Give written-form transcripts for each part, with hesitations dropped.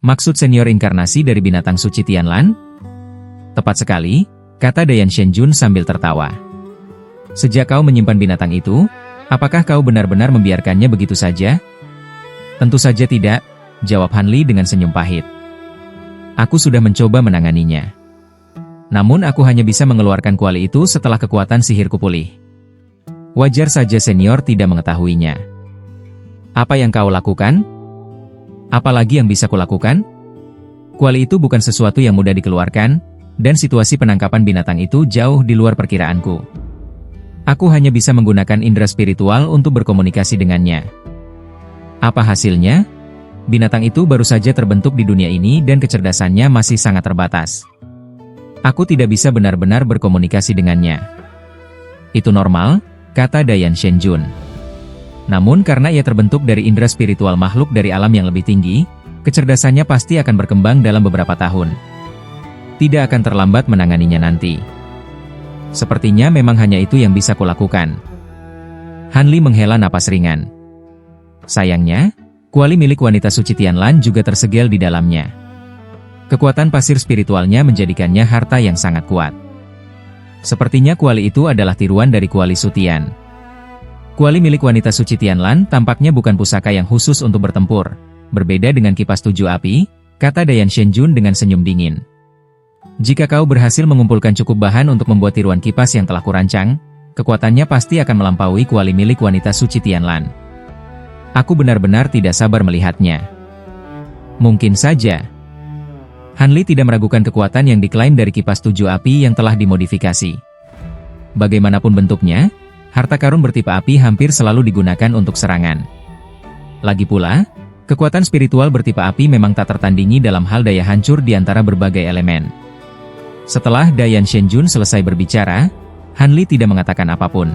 Maksud senior inkarnasi dari binatang suci Tianlan? Tepat sekali, kata Dayan Shenjun sambil tertawa. Sejak kau menyimpan binatang itu, apakah kau benar-benar membiarkannya begitu saja? Tentu saja tidak, jawab Han Li dengan senyum pahit. Aku sudah mencoba menanganinya. Namun aku hanya bisa mengeluarkan kuali itu setelah kekuatan sihirku pulih. Wajar saja senior tidak mengetahuinya. Apa yang kau lakukan? Apalagi yang bisa kulakukan? Kuali itu bukan sesuatu yang mudah dikeluarkan, dan situasi penangkapan binatang itu jauh di luar perkiraanku. Aku hanya bisa menggunakan indera spiritual untuk berkomunikasi dengannya. Apa hasilnya? Binatang itu baru saja terbentuk di dunia ini dan kecerdasannya masih sangat terbatas. Aku tidak bisa benar-benar berkomunikasi dengannya. Itu normal, kata Dayan Shenjun. Namun karena ia terbentuk dari indera spiritual makhluk dari alam yang lebih tinggi, kecerdasannya pasti akan berkembang dalam beberapa tahun. Tidak akan terlambat menanganinya nanti. Sepertinya memang hanya itu yang bisa kulakukan. Han Li menghela napas ringan. Sayangnya, kuali milik wanita suci Tianlan juga tersegel di dalamnya. Kekuatan pasir spiritualnya menjadikannya harta yang sangat kuat. Sepertinya kuali itu adalah tiruan dari kuali Sutian. Kuali milik wanita suci Tianlan tampaknya bukan pusaka yang khusus untuk bertempur. Berbeda dengan kipas 7 api, kata Dayan Shenjun dengan senyum dingin. Jika kau berhasil mengumpulkan cukup bahan untuk membuat tiruan kipas yang telah kurancang, kekuatannya pasti akan melampaui kuali milik wanita suci Tianlan. Aku benar-benar tidak sabar melihatnya. Mungkin saja. Han Li tidak meragukan kekuatan yang diklaim dari kipas 7 api yang telah dimodifikasi. Bagaimanapun bentuknya, harta karun bertipe api hampir selalu digunakan untuk serangan. Lagi pula, kekuatan spiritual bertipe api memang tak tertandingi dalam hal daya hancur di antara berbagai elemen. Setelah Dayan Shenjun selesai berbicara, Han Li tidak mengatakan apapun.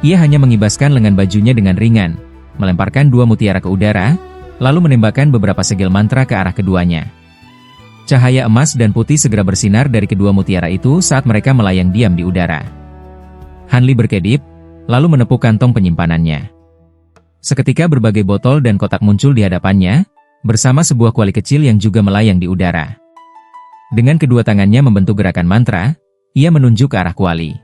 Ia hanya mengibaskan lengan bajunya dengan ringan, melemparkan 2 mutiara ke udara, lalu menembakkan beberapa segel mantra ke arah keduanya. Cahaya emas dan putih segera bersinar dari kedua mutiara itu saat mereka melayang diam di udara. Han Li berkedip, lalu menepuk kantong penyimpanannya. Seketika berbagai botol dan kotak muncul di hadapannya, bersama sebuah kuali kecil yang juga melayang di udara. Dengan kedua tangannya membentuk gerakan mantra, ia menunjuk ke arah kuali.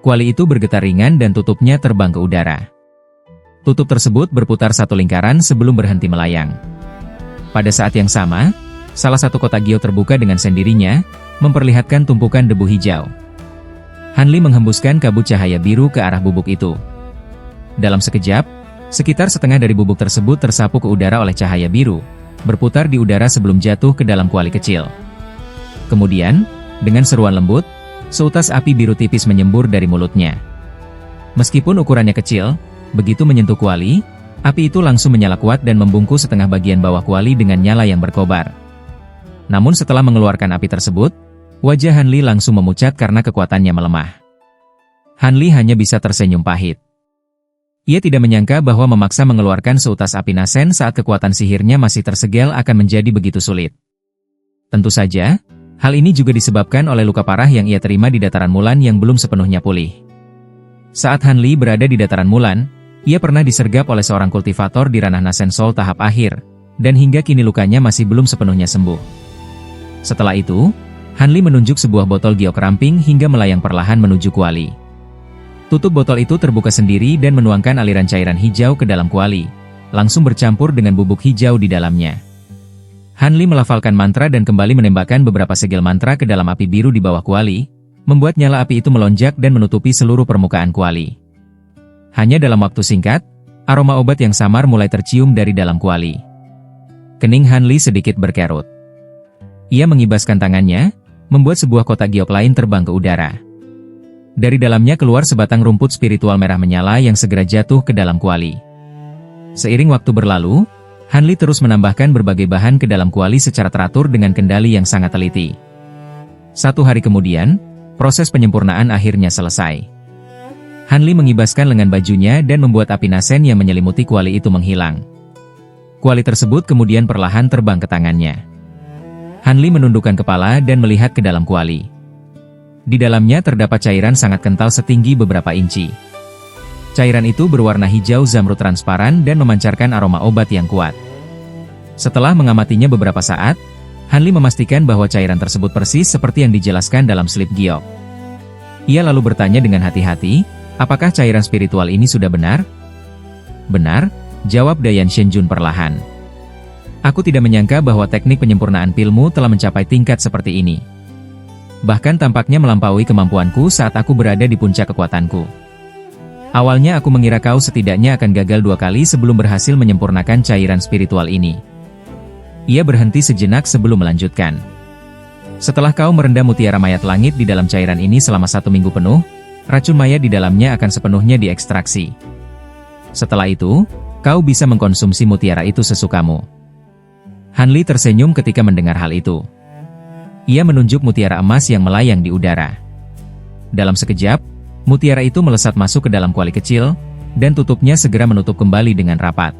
Kuali itu bergetar ringan dan tutupnya terbang ke udara. Tutup tersebut berputar satu lingkaran sebelum berhenti melayang. Pada saat yang sama, salah satu kotak gio terbuka dengan sendirinya, memperlihatkan tumpukan debu hijau. Han Li menghembuskan kabut cahaya biru ke arah bubuk itu. Dalam sekejap, sekitar setengah dari bubuk tersebut tersapu ke udara oleh cahaya biru, berputar di udara sebelum jatuh ke dalam kuali kecil. Kemudian, dengan seruan lembut, seutas api biru tipis menyembur dari mulutnya. Meskipun ukurannya kecil, begitu menyentuh kuali, api itu langsung menyala kuat dan membungkus setengah bagian bawah kuali dengan nyala yang berkobar. Namun setelah mengeluarkan api tersebut, wajah Han Li langsung memucat karena kekuatannya melemah. Han Li hanya bisa tersenyum pahit. Ia tidak menyangka bahwa memaksa mengeluarkan seutas api nasen saat kekuatan sihirnya masih tersegel akan menjadi begitu sulit. Tentu saja, hal ini juga disebabkan oleh luka parah yang ia terima di dataran Mulan yang belum sepenuhnya pulih. Saat Han Li berada di dataran Mulan, ia pernah disergap oleh seorang kultivator di ranah Nasen Soul tahap akhir, dan hingga kini lukanya masih belum sepenuhnya sembuh. Setelah itu, Han Li menunjuk sebuah botol giok ramping hingga melayang perlahan menuju kuali. Tutup botol itu terbuka sendiri dan menuangkan aliran cairan hijau ke dalam kuali, langsung bercampur dengan bubuk hijau di dalamnya. Han Li melafalkan mantra dan kembali menembakkan beberapa segel mantra ke dalam api biru di bawah kuali, membuat nyala api itu melonjak dan menutupi seluruh permukaan kuali. Hanya dalam waktu singkat, aroma obat yang samar mulai tercium dari dalam kuali. Kening Han Li sedikit berkerut. Ia mengibaskan tangannya, membuat sebuah kotak giok lain terbang ke udara. Dari dalamnya keluar sebatang rumput spiritual merah menyala yang segera jatuh ke dalam kuali. Seiring waktu berlalu, Han Li terus menambahkan berbagai bahan ke dalam kuali secara teratur dengan kendali yang sangat teliti. 1 hari kemudian, proses penyempurnaan akhirnya selesai. Han Li mengibaskan lengan bajunya dan membuat api nasen yang menyelimuti kuali itu menghilang. Kuali tersebut kemudian perlahan terbang ke tangannya. Han Li menundukkan kepala dan melihat ke dalam kuali. Di dalamnya terdapat cairan sangat kental setinggi beberapa inci. Cairan itu berwarna hijau zamrud transparan dan memancarkan aroma obat yang kuat. Setelah mengamatinya beberapa saat, Han Li memastikan bahwa cairan tersebut persis seperti yang dijelaskan dalam slip giok. Ia lalu bertanya dengan hati-hati, apakah cairan spiritual ini sudah benar? Benar, jawab Dayan Shenjun perlahan. Aku tidak menyangka bahwa teknik penyempurnaan pilmu telah mencapai tingkat seperti ini. Bahkan tampaknya melampaui kemampuanku saat aku berada di puncak kekuatanku. Awalnya aku mengira kau setidaknya akan gagal 2 kali sebelum berhasil menyempurnakan cairan spiritual ini. Ia berhenti sejenak sebelum melanjutkan. Setelah kau merendam mutiara mayat langit di dalam cairan ini selama 1 minggu penuh, racun maya di dalamnya akan sepenuhnya diekstraksi. Setelah itu, kau bisa mengkonsumsi mutiara itu sesukamu. Han Li tersenyum ketika mendengar hal itu. Ia menunjuk mutiara emas yang melayang di udara. Dalam sekejap, mutiara itu melesat masuk ke dalam kuali kecil, dan tutupnya segera menutup kembali dengan rapat.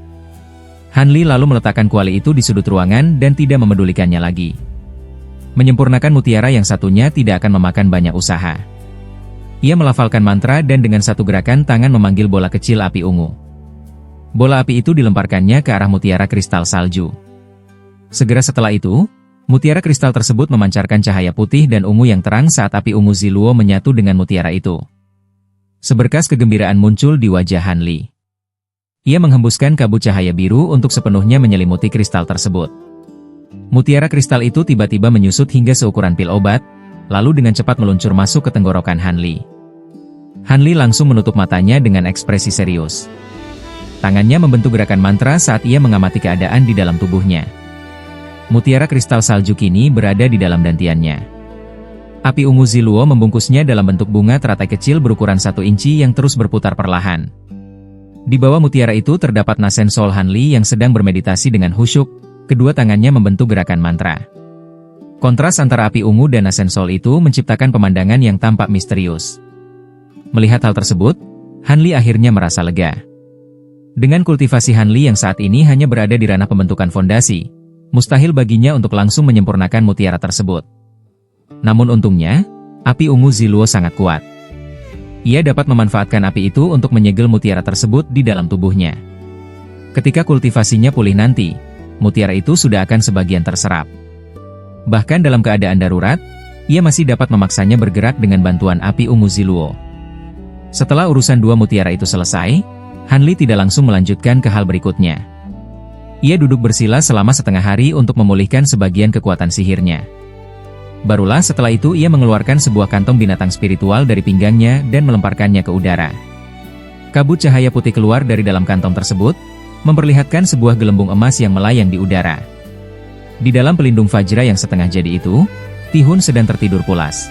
Han Li lalu meletakkan kuali itu di sudut ruangan dan tidak memedulikannya lagi. Menyempurnakan mutiara yang satunya tidak akan memakan banyak usaha. Ia melafalkan mantra dan dengan satu gerakan tangan memanggil bola kecil api ungu. Bola api itu dilemparkannya ke arah mutiara kristal salju. Segera setelah itu, mutiara kristal tersebut memancarkan cahaya putih dan ungu yang terang saat api ungu Ziluo menyatu dengan mutiara itu. Seberkas kegembiraan muncul di wajah Han Li. Ia menghembuskan kabut cahaya biru untuk sepenuhnya menyelimuti kristal tersebut. Mutiara kristal itu tiba-tiba menyusut hingga seukuran pil obat, lalu dengan cepat meluncur masuk ke tenggorokan Han Li. Han Li langsung menutup matanya dengan ekspresi serius. Tangannya membentuk gerakan mantra saat ia mengamati keadaan di dalam tubuhnya. Mutiara kristal salju kini berada di dalam dantiannya. Api ungu Ziluo membungkusnya dalam bentuk bunga teratai kecil berukuran 1 inci yang terus berputar perlahan. Di bawah mutiara itu terdapat nasen Soul Han Li yang sedang bermeditasi dengan khusyuk, kedua tangannya membentuk gerakan mantra. Kontras antara api ungu dan nasen Soul itu menciptakan pemandangan yang tampak misterius. Melihat hal tersebut, Han Li akhirnya merasa lega. Dengan kultivasi Han Li yang saat ini hanya berada di ranah pembentukan fondasi, mustahil baginya untuk langsung menyempurnakan mutiara tersebut. Namun untungnya, api ungu Ziluo sangat kuat. Ia dapat memanfaatkan api itu untuk menyegel mutiara tersebut di dalam tubuhnya. Ketika kultivasinya pulih nanti, mutiara itu sudah akan sebagian terserap. Bahkan dalam keadaan darurat, ia masih dapat memaksanya bergerak dengan bantuan api ungu Ziluo. Setelah urusan 2 mutiara itu selesai, Han Li tidak langsung melanjutkan ke hal berikutnya. Ia duduk bersila selama setengah hari untuk memulihkan sebagian kekuatan sihirnya. Barulah setelah itu ia mengeluarkan sebuah kantong binatang spiritual dari pinggangnya dan melemparkannya ke udara. Kabut cahaya putih keluar dari dalam kantong tersebut, memperlihatkan sebuah gelembung emas yang melayang di udara. Di dalam pelindung Fajra yang setengah jadi itu, Tihun sedang tertidur pulas.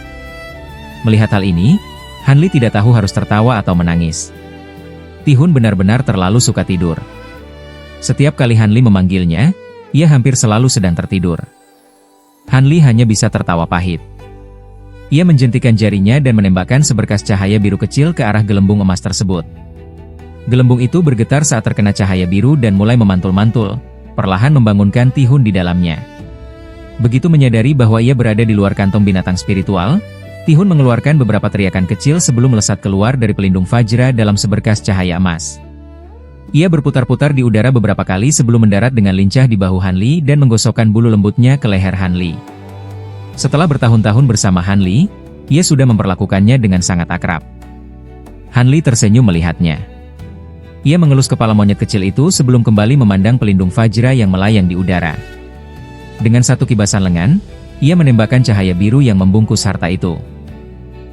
Melihat hal ini, Han Li tidak tahu harus tertawa atau menangis. Tihun benar-benar terlalu suka tidur. Setiap kali Han Li memanggilnya, ia hampir selalu sedang tertidur. Han Li hanya bisa tertawa pahit. Ia menjentikan jarinya dan menembakkan seberkas cahaya biru kecil ke arah gelembung emas tersebut. Gelembung itu bergetar saat terkena cahaya biru dan mulai memantul-mantul, perlahan membangunkan Tihun di dalamnya. Begitu menyadari bahwa ia berada di luar kantong binatang spiritual, Tihun mengeluarkan beberapa teriakan kecil sebelum melesat keluar dari pelindung Fajra dalam seberkas cahaya emas. Ia berputar-putar di udara beberapa kali sebelum mendarat dengan lincah di bahu Han Li dan menggosokkan bulu lembutnya ke leher Han Li. Setelah bertahun-tahun bersama Han Li, ia sudah memperlakukannya dengan sangat akrab. Han Li tersenyum melihatnya. Ia mengelus kepala monyet kecil itu sebelum kembali memandang pelindung Fajra yang melayang di udara. Dengan satu kibasan lengan, ia menembakkan cahaya biru yang membungkus harta itu.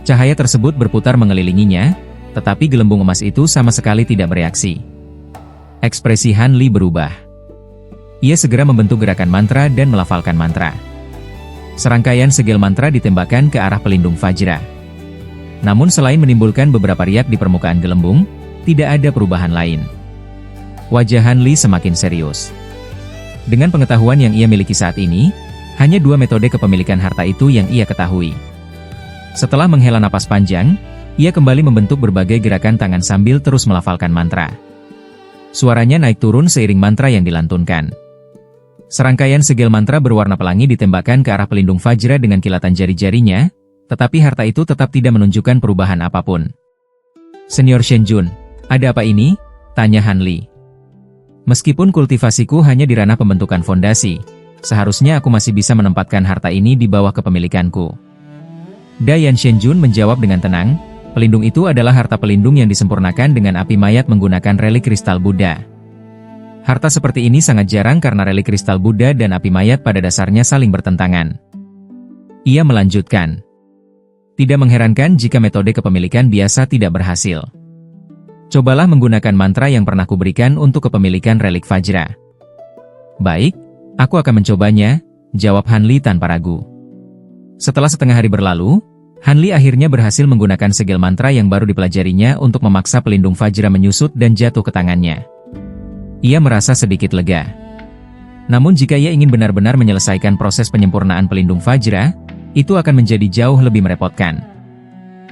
Cahaya tersebut berputar mengelilinginya, tetapi gelembung emas itu sama sekali tidak bereaksi. Ekspresi Han Li berubah. Ia segera membentuk gerakan mantra dan melafalkan mantra. Serangkaian segel mantra ditembakkan ke arah pelindung Fajra. Namun selain menimbulkan beberapa riak di permukaan gelembung, tidak ada perubahan lain. Wajah Han Li semakin serius. Dengan pengetahuan yang ia miliki saat ini, hanya 2 metode kepemilikan harta itu yang ia ketahui. Setelah menghela napas panjang, ia kembali membentuk berbagai gerakan tangan sambil terus melafalkan mantra. Suaranya naik turun seiring mantra yang dilantunkan. Serangkaian segel mantra berwarna pelangi ditembakkan ke arah pelindung Fajra dengan kilatan jari-jarinya, tetapi harta itu tetap tidak menunjukkan perubahan apapun. "Senior Shenjun, ada apa ini?" tanya Han Li. Meskipun kultivasiku hanya di ranah pembentukan fondasi, seharusnya aku masih bisa menempatkan harta ini di bawah kepemilikanku. Dayan Shenjun menjawab dengan tenang, pelindung itu adalah harta pelindung yang disempurnakan dengan api mayat menggunakan relik kristal Buddha. Harta seperti ini sangat jarang karena relik kristal Buddha dan api mayat pada dasarnya saling bertentangan. Ia melanjutkan, tidak mengherankan jika metode kepemilikan biasa tidak berhasil. Cobalah menggunakan mantra yang pernah kuberikan untuk kepemilikan relik Vajra. Baik, aku akan mencobanya, jawab Han Li tanpa ragu. Setelah setengah hari berlalu, Han Li akhirnya berhasil menggunakan segel mantra yang baru dipelajarinya untuk memaksa pelindung Vajra menyusut dan jatuh ke tangannya. Ia merasa sedikit lega. Namun jika ia ingin benar-benar menyelesaikan proses penyempurnaan pelindung Vajra, itu akan menjadi jauh lebih merepotkan.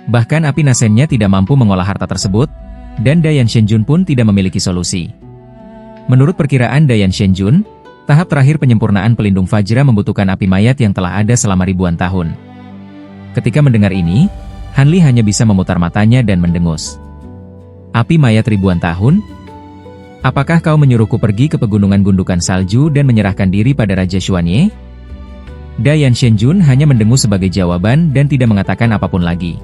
Bahkan api nasennya tidak mampu mengolah harta tersebut, dan Dayan Shenjun pun tidak memiliki solusi. Menurut perkiraan Dayan Shenjun, tahap terakhir penyempurnaan pelindung Vajra membutuhkan api mayat yang telah ada selama ribuan tahun. Ketika mendengar ini, Han Li hanya bisa memutar matanya dan mendengus. Api mayat ribuan tahun? Apakah kau menyuruhku pergi ke pegunungan gundukan salju dan menyerahkan diri pada Raja Xuanye? Dayan Shenjun hanya mendengus sebagai jawaban dan tidak mengatakan apapun lagi.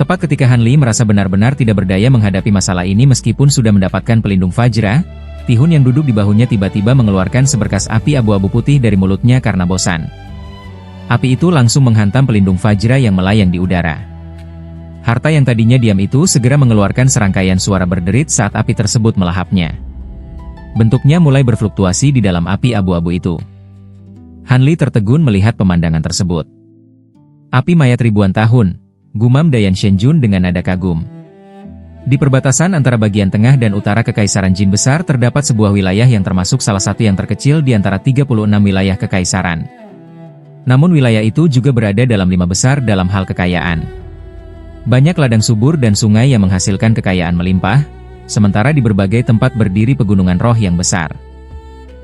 Tepat ketika Han Li merasa benar-benar tidak berdaya menghadapi masalah ini meskipun sudah mendapatkan pelindung Vajra, Tihun yang duduk di bahunya tiba-tiba mengeluarkan seberkas api abu-abu putih dari mulutnya karena bosan. Api itu langsung menghantam pelindung Vajra yang melayang di udara. Harta yang tadinya diam itu segera mengeluarkan serangkaian suara berderit saat api tersebut melahapnya. Bentuknya mulai berfluktuasi di dalam api abu-abu itu. Han Li tertegun melihat pemandangan tersebut. Api mayat ribuan tahun, gumam Dayan Shenjun dengan nada kagum. Di perbatasan antara bagian tengah dan utara Kekaisaran Jin Besar terdapat sebuah wilayah yang termasuk salah satu yang terkecil di antara 36 wilayah kekaisaran. Namun wilayah itu juga berada dalam 5 besar dalam hal kekayaan. Banyak ladang subur dan sungai yang menghasilkan kekayaan melimpah, sementara di berbagai tempat berdiri pegunungan roh yang besar.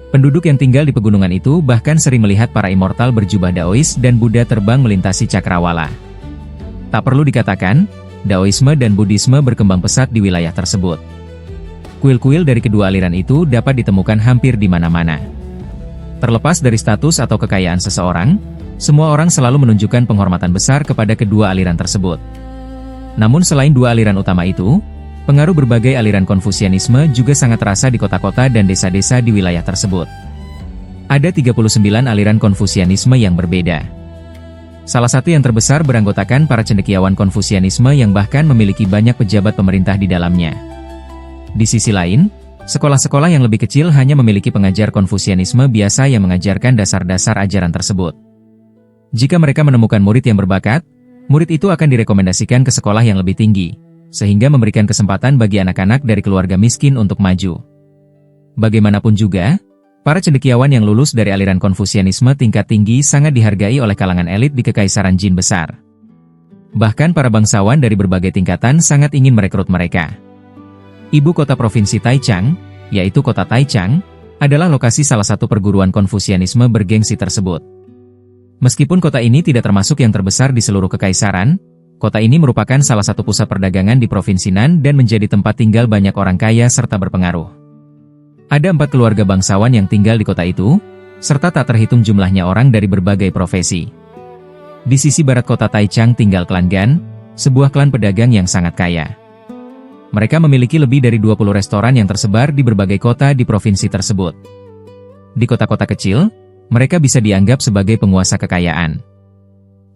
Penduduk yang tinggal di pegunungan itu bahkan sering melihat para immortal berjubah Daois dan Buddha terbang melintasi cakrawala. Tak perlu dikatakan, Daoisme dan Buddhisme berkembang pesat di wilayah tersebut. Kuil-kuil dari kedua aliran itu dapat ditemukan hampir di mana-mana. Terlepas dari status atau kekayaan seseorang, semua orang selalu menunjukkan penghormatan besar kepada kedua aliran tersebut. Namun selain dua aliran utama itu, pengaruh berbagai aliran Konfusianisme juga sangat terasa di kota-kota dan desa-desa di wilayah tersebut. Ada 39 aliran Konfusianisme yang berbeda. Salah satu yang terbesar beranggotakan para cendekiawan Konfusianisme yang bahkan memiliki banyak pejabat pemerintah di dalamnya. Di sisi lain, sekolah-sekolah yang lebih kecil hanya memiliki pengajar Konfusianisme biasa yang mengajarkan dasar-dasar ajaran tersebut. Jika mereka menemukan murid yang berbakat, murid itu akan direkomendasikan ke sekolah yang lebih tinggi, sehingga memberikan kesempatan bagi anak-anak dari keluarga miskin untuk maju. Bagaimanapun juga, para cendekiawan yang lulus dari aliran Konfusianisme tingkat tinggi sangat dihargai oleh kalangan elit di Kekaisaran Jin Besar. Bahkan para bangsawan dari berbagai tingkatan sangat ingin merekrut mereka. Ibu kota provinsi Taichang, yaitu kota Taichang, adalah lokasi salah satu perguruan Konfusianisme bergengsi tersebut. Meskipun kota ini tidak termasuk yang terbesar di seluruh kekaisaran, kota ini merupakan salah satu pusat perdagangan di Provinsi Nan dan menjadi tempat tinggal banyak orang kaya serta berpengaruh. Ada 4 keluarga bangsawan yang tinggal di kota itu, serta tak terhitung jumlahnya orang dari berbagai profesi. Di sisi barat kota Taichang tinggal klan Gan, sebuah klan pedagang yang sangat kaya. Mereka memiliki lebih dari 20 restoran yang tersebar di berbagai kota di provinsi tersebut. Di kota-kota kecil, mereka bisa dianggap sebagai penguasa kekayaan.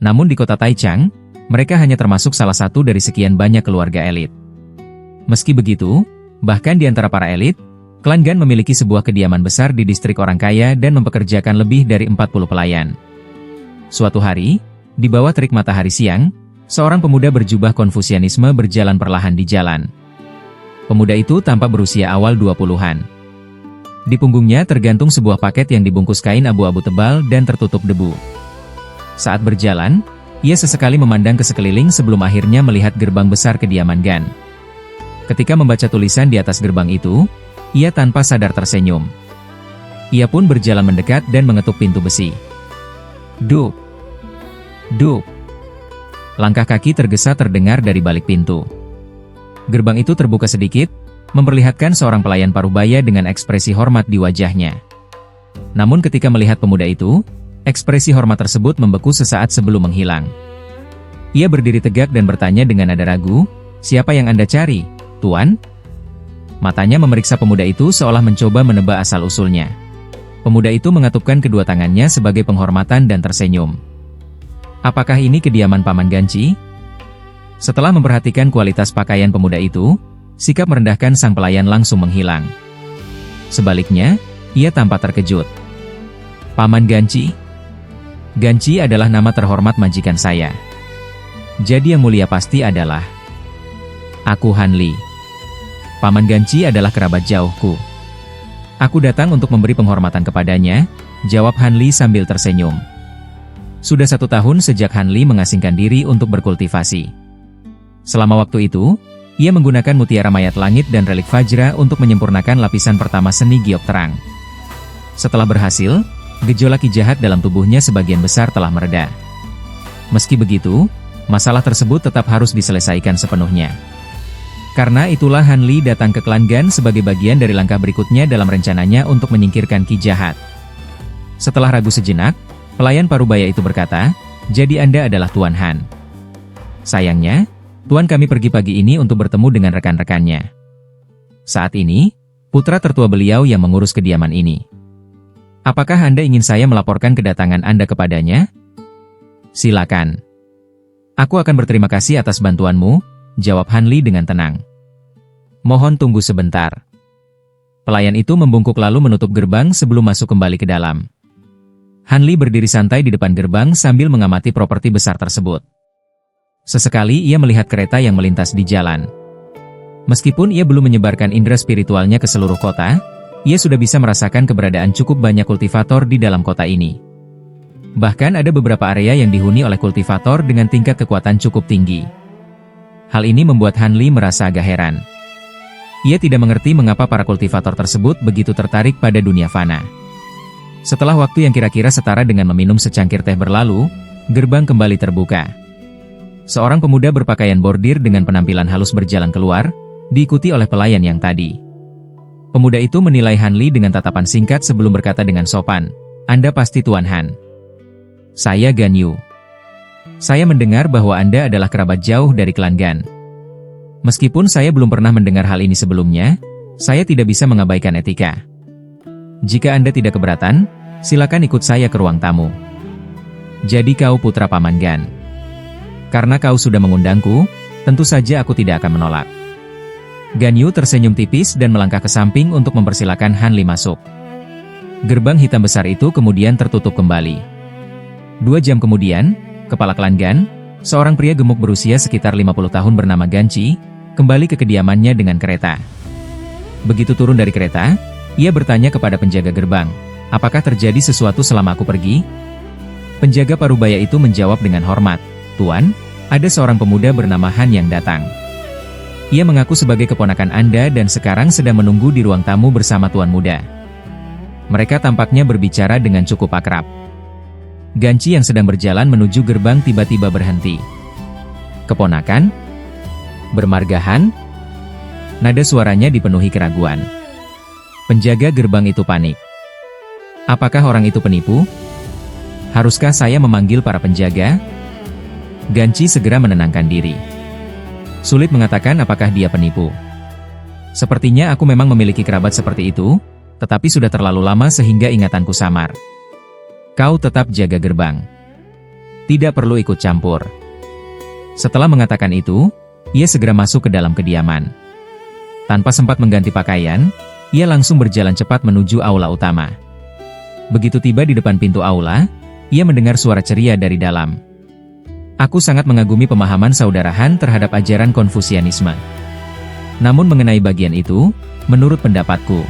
Namun di kota Taichang, mereka hanya termasuk salah satu dari sekian banyak keluarga elit. Meski begitu, bahkan di antara para elit, klan Gan memiliki sebuah kediaman besar di distrik orang kaya dan mempekerjakan lebih dari 40 pelayan. Suatu hari, di bawah terik matahari siang, seorang pemuda berjubah Konfusianisme berjalan perlahan di jalan. Pemuda itu tampak berusia awal 20-an. Di punggungnya tergantung sebuah paket yang dibungkus kain abu-abu tebal dan tertutup debu. Saat berjalan, ia sesekali memandang ke sekeliling sebelum akhirnya melihat gerbang besar kediaman Gan. Ketika membaca tulisan di atas gerbang itu, ia tanpa sadar tersenyum. Ia pun berjalan mendekat dan mengetuk pintu besi. Duk! Duk! Langkah kaki tergesa terdengar dari balik pintu. Gerbang itu terbuka sedikit, memperlihatkan seorang pelayan parubaya dengan ekspresi hormat di wajahnya. Namun ketika melihat pemuda itu, ekspresi hormat tersebut membeku sesaat sebelum menghilang. Ia berdiri tegak dan bertanya dengan nada ragu, "Siapa yang Anda cari, Tuan?" Matanya memeriksa pemuda itu seolah mencoba menebak asal-usulnya. Pemuda itu mengatupkan kedua tangannya sebagai penghormatan dan tersenyum. "Apakah ini kediaman Paman Ganci?" Setelah memperhatikan kualitas pakaian pemuda itu, sikap merendahkan sang pelayan langsung menghilang. Sebaliknya, ia tampak terkejut. "Paman Ganci?" "Ganci adalah nama terhormat majikan saya. Jadi yang mulia pasti adalah..." "Aku Han Li. Paman Ganci adalah kerabat jauhku. Aku datang untuk memberi penghormatan kepadanya," jawab Han Li sambil tersenyum. Sudah 1 tahun sejak Han Li mengasingkan diri untuk berkultivasi. Selama waktu itu, ia menggunakan mutiara mayat langit dan relik Vajra untuk menyempurnakan lapisan pertama seni giok terang. Setelah berhasil, gejolak ki jahat dalam tubuhnya sebagian besar telah mereda. Meski begitu, masalah tersebut tetap harus diselesaikan sepenuhnya. Karena itulah Han Li datang ke klan Gan sebagai bagian dari langkah berikutnya dalam rencananya untuk menyingkirkan ki jahat. Setelah ragu sejenak, pelayan parubaya itu berkata, "Jadi Anda adalah Tuan Han." "Sayangnya, Tuan kami pergi pagi ini untuk bertemu dengan rekan-rekannya. Saat ini, putra tertua beliau yang mengurus kediaman ini. Apakah Anda ingin saya melaporkan kedatangan Anda kepadanya?" "Silakan. Aku akan berterima kasih atas bantuanmu," jawab Han Li dengan tenang. "Mohon tunggu sebentar." Pelayan itu membungkuk lalu menutup gerbang sebelum masuk kembali ke dalam. Han Li berdiri santai di depan gerbang sambil mengamati properti besar tersebut. Sesekali ia melihat kereta yang melintas di jalan. Meskipun ia belum menyebarkan indera spiritualnya ke seluruh kota, ia sudah bisa merasakan keberadaan cukup banyak kultivator di dalam kota ini. Bahkan ada beberapa area yang dihuni oleh kultivator dengan tingkat kekuatan cukup tinggi. Hal ini membuat Han Li merasa agak heran. Ia tidak mengerti mengapa para kultivator tersebut begitu tertarik pada dunia fana. Setelah waktu yang kira-kira setara dengan meminum secangkir teh berlalu, gerbang kembali terbuka. Seorang pemuda berpakaian bordir dengan penampilan halus berjalan keluar, diikuti oleh pelayan yang tadi. Pemuda itu menilai Han Li dengan tatapan singkat sebelum berkata dengan sopan, "Anda pasti Tuan Han." "Saya Gan Yu. Saya mendengar bahwa Anda adalah kerabat jauh dari klan Gan. Meskipun saya belum pernah mendengar hal ini sebelumnya, saya tidak bisa mengabaikan etika. Jika Anda tidak keberatan, silakan ikut saya ke ruang tamu. Jadi kau putra Paman Gan. Karena kau sudah mengundangku, tentu saja aku tidak akan menolak." Gan Yu tersenyum tipis dan melangkah ke samping untuk mempersilakan Han Li masuk. Gerbang hitam besar itu kemudian tertutup kembali. 2 jam kemudian, kepala klan Gan, seorang pria gemuk berusia sekitar 50 tahun bernama Ganci, kembali ke kediamannya dengan kereta. Begitu turun dari kereta, ia bertanya kepada penjaga gerbang, "Apakah terjadi sesuatu selama aku pergi?" Penjaga parubaya itu menjawab dengan hormat, "Tuan, ada seorang pemuda bernama Han yang datang. Ia mengaku sebagai keponakan Anda dan sekarang sedang menunggu di ruang tamu bersama Tuan Muda." Mereka tampaknya berbicara dengan cukup akrab. Ganci yang sedang berjalan menuju gerbang tiba-tiba berhenti. "Keponakan? Bermarga Han?" Nada suaranya dipenuhi keraguan. Penjaga gerbang itu panik. "Apakah orang itu penipu? Haruskah saya memanggil para penjaga?" Ganci segera menenangkan diri. Sulit mengatakan apakah dia penipu. "Sepertinya aku memang memiliki kerabat seperti itu, tetapi sudah terlalu lama sehingga ingatanku samar. Kau tetap jaga gerbang. Tidak perlu ikut campur." Setelah mengatakan itu, ia segera masuk ke dalam kediaman. Tanpa sempat mengganti pakaian, ia langsung berjalan cepat menuju aula utama. Begitu tiba di depan pintu aula, ia mendengar suara ceria dari dalam. "Aku sangat mengagumi pemahaman saudara Han terhadap ajaran Konfusianisme. Namun mengenai bagian itu, menurut pendapatku..."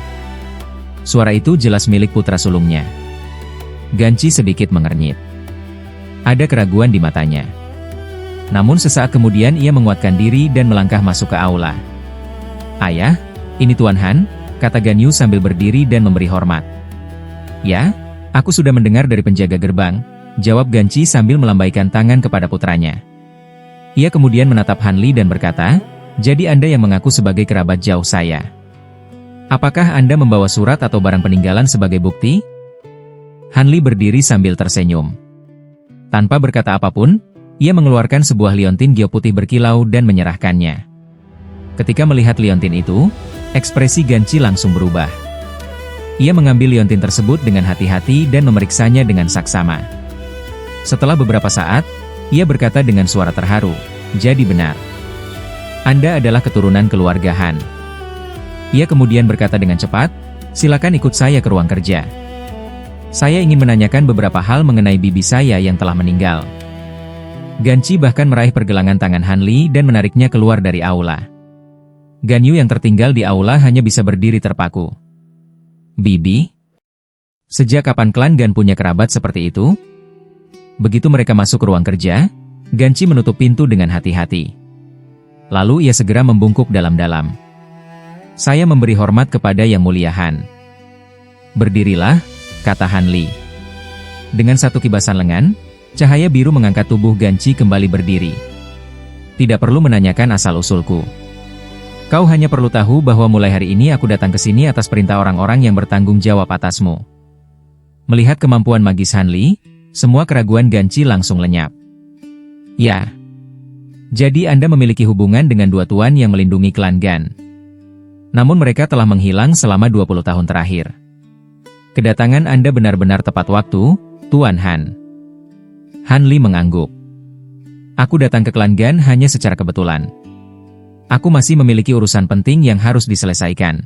Suara itu jelas milik putra sulungnya. Ganci sedikit mengernyit. Ada keraguan di matanya. Namun sesaat kemudian ia menguatkan diri dan melangkah masuk ke aula. "Ayah, ini Tuan Han," kata Gan Yu sambil berdiri dan memberi hormat. "Ya, aku sudah mendengar dari penjaga gerbang," jawab Ganci sambil melambaikan tangan kepada putranya. Ia kemudian menatap Han Li dan berkata, Jadi Anda yang mengaku sebagai kerabat jauh saya. Apakah Anda membawa surat atau barang peninggalan sebagai bukti? Han Li berdiri sambil tersenyum. Tanpa berkata apapun, ia mengeluarkan sebuah liontin gio putih berkilau dan menyerahkannya. Ketika melihat liontin itu, ekspresi Ganci langsung berubah. Ia mengambil liontin tersebut dengan hati-hati dan memeriksanya dengan saksama. Setelah beberapa saat, ia berkata dengan suara terharu, "Jadi benar. Anda adalah keturunan keluarga Han." Ia kemudian berkata dengan cepat, "Silakan ikut saya ke ruang kerja. Saya ingin menanyakan beberapa hal mengenai bibi saya yang telah meninggal." Ganci bahkan meraih pergelangan tangan Han Li dan menariknya keluar dari aula. Ganyu yang tertinggal di aula hanya bisa berdiri terpaku. "Bibi? Sejak kapan klan Gan punya kerabat seperti itu?" Begitu mereka masuk ke ruang kerja, Ganci menutup pintu dengan hati-hati. Lalu ia segera membungkuk dalam-dalam. "Saya memberi hormat kepada Yang Mulia Han." "Berdirilah," kata Han Li. Dengan satu kibasan lengan, cahaya biru mengangkat tubuh Ganci kembali berdiri. "Tidak perlu menanyakan asal-usulku. Kau hanya perlu tahu bahwa mulai hari ini aku datang ke sini atas perintah orang-orang yang bertanggung jawab atasmu." Melihat kemampuan magis Han Li, semua keraguan Ganci langsung lenyap. "Ya. Jadi Anda memiliki hubungan dengan dua tuan yang melindungi klan Gan. Namun mereka telah menghilang selama 20 tahun terakhir. Kedatangan Anda benar-benar tepat waktu, Tuan Han." Han Li mengangguk. "Aku datang ke klan Gan hanya secara kebetulan. Aku masih memiliki urusan penting yang harus diselesaikan.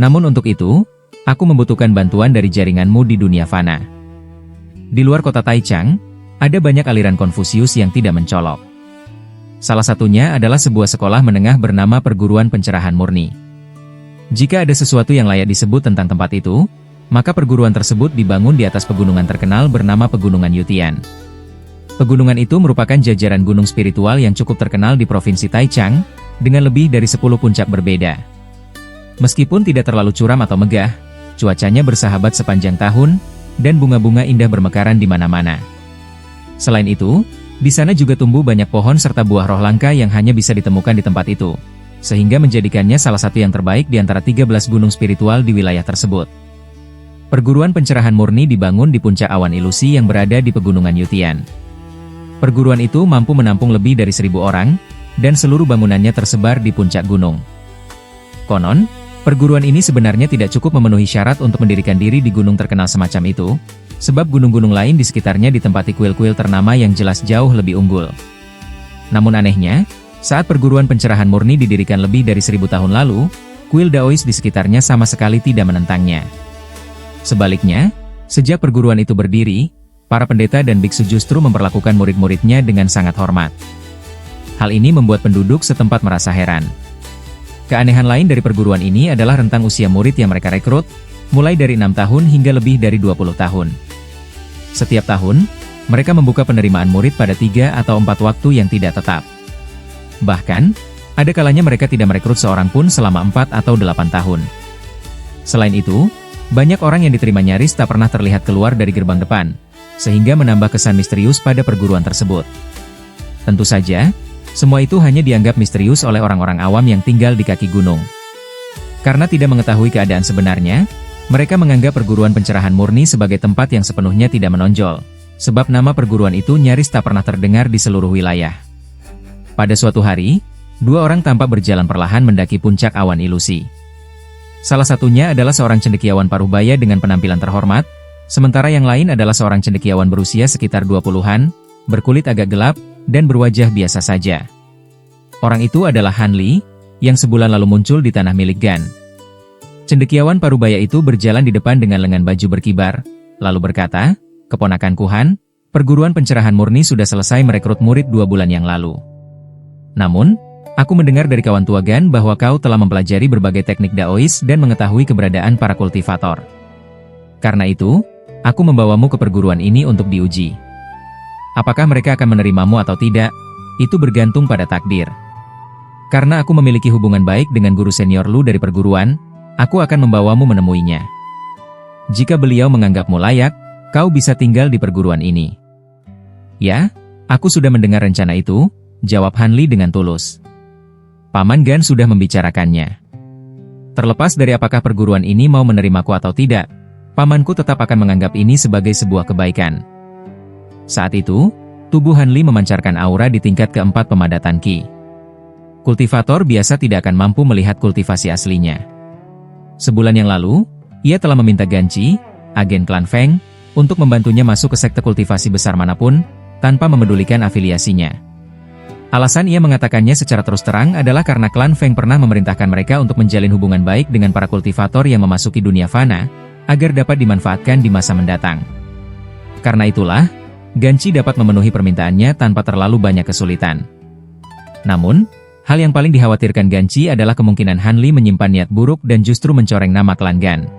Namun untuk itu, aku membutuhkan bantuan dari jaringanmu di dunia fana. Di luar kota Taichang, ada banyak aliran Konfusius yang tidak mencolok. Salah satunya adalah sebuah sekolah menengah bernama Perguruan Pencerahan Murni. Jika ada sesuatu yang layak disebut tentang tempat itu, maka perguruan tersebut dibangun di atas pegunungan terkenal bernama Pegunungan Yutian. Pegunungan itu merupakan jajaran gunung spiritual yang cukup terkenal di Provinsi Taichang, dengan lebih dari 10 puncak berbeda. Meskipun tidak terlalu curam atau megah, cuacanya bersahabat sepanjang tahun, dan bunga-bunga indah bermekaran di mana-mana. Selain itu, di sana juga tumbuh banyak pohon serta buah roh langka yang hanya bisa ditemukan di tempat itu, sehingga menjadikannya salah satu yang terbaik di antara 13 gunung spiritual di wilayah tersebut. Perguruan Pencerahan Murni dibangun di puncak awan ilusi yang berada di Pegunungan Yutian. Perguruan itu mampu menampung lebih dari 1.000 orang, dan seluruh bangunannya tersebar di puncak gunung. Konon, perguruan ini sebenarnya tidak cukup memenuhi syarat untuk mendirikan diri di gunung terkenal semacam itu, sebab gunung-gunung lain di sekitarnya ditempati kuil-kuil ternama yang jelas jauh lebih unggul. Namun anehnya, saat Perguruan Pencerahan Murni didirikan lebih dari 1.000 tahun lalu, kuil Daois di sekitarnya sama sekali tidak menentangnya. Sebaliknya, sejak perguruan itu berdiri, para pendeta dan biksu justru memperlakukan murid-muridnya dengan sangat hormat. Hal ini membuat penduduk setempat merasa heran. Keanehan lain dari perguruan ini adalah rentang usia murid yang mereka rekrut, mulai dari 6 tahun hingga lebih dari 20 tahun. Setiap tahun, mereka membuka penerimaan murid pada 3 atau 4 waktu yang tidak tetap. Bahkan, ada kalanya mereka tidak merekrut seorang pun selama 4 atau 8 tahun. Selain itu, banyak orang yang diterima nyaris tak pernah terlihat keluar dari gerbang depan, sehingga menambah kesan misterius pada perguruan tersebut. Tentu saja, semua itu hanya dianggap misterius oleh orang-orang awam yang tinggal di kaki gunung. Karena tidak mengetahui keadaan sebenarnya, mereka menganggap Perguruan Pencerahan Murni sebagai tempat yang sepenuhnya tidak menonjol, sebab nama perguruan itu nyaris tak pernah terdengar di seluruh wilayah. Pada suatu hari, 2 orang tampak berjalan perlahan mendaki puncak awan ilusi. Salah satunya adalah seorang cendekiawan parubaya dengan penampilan terhormat, sementara yang lain adalah seorang cendekiawan berusia sekitar 20-an, berkulit agak gelap, dan berwajah biasa saja. Orang itu adalah Han Li, yang sebulan lalu muncul di tanah milik Gan. Cendekiawan parubaya itu berjalan di depan dengan lengan baju berkibar, lalu berkata, "Keponakanku Han, Perguruan Pencerahan Murni sudah selesai merekrut murid 2 bulan yang lalu. Namun, aku mendengar dari kawan tua Gan bahwa kau telah mempelajari berbagai teknik Daois dan mengetahui keberadaan para kultivator. Karena itu, aku membawamu ke perguruan ini untuk diuji. Apakah mereka akan menerimamu atau tidak, itu bergantung pada takdir. Karena aku memiliki hubungan baik dengan guru senior lu dari perguruan, aku akan membawamu menemuinya. Jika beliau menganggapmu layak, kau bisa tinggal di perguruan ini." "Ya, aku sudah mendengar rencana itu," jawab Han Li dengan tulus. Paman Gan sudah membicarakannya. Terlepas dari apakah perguruan ini mau menerimaku atau tidak, pamanku tetap akan menganggap ini sebagai sebuah kebaikan. Saat itu, tubuh Han Li memancarkan aura di tingkat keempat pemadatan Qi. Kultivator biasa tidak akan mampu melihat kultivasi aslinya. Sebulan yang lalu, ia telah meminta Gan Qi, agen klan Feng, untuk membantunya masuk ke sekte kultivasi besar manapun, tanpa memedulikan afiliasinya. Alasan ia mengatakannya secara terus terang adalah karena klan Feng pernah memerintahkan mereka untuk menjalin hubungan baik dengan para kultivator yang memasuki dunia fana, agar dapat dimanfaatkan di masa mendatang. Karena itulah, Gan Qi dapat memenuhi permintaannya tanpa terlalu banyak kesulitan. Namun, hal yang paling dikhawatirkan Gan Qi adalah kemungkinan Han Li menyimpan niat buruk dan justru mencoreng nama klan Gan.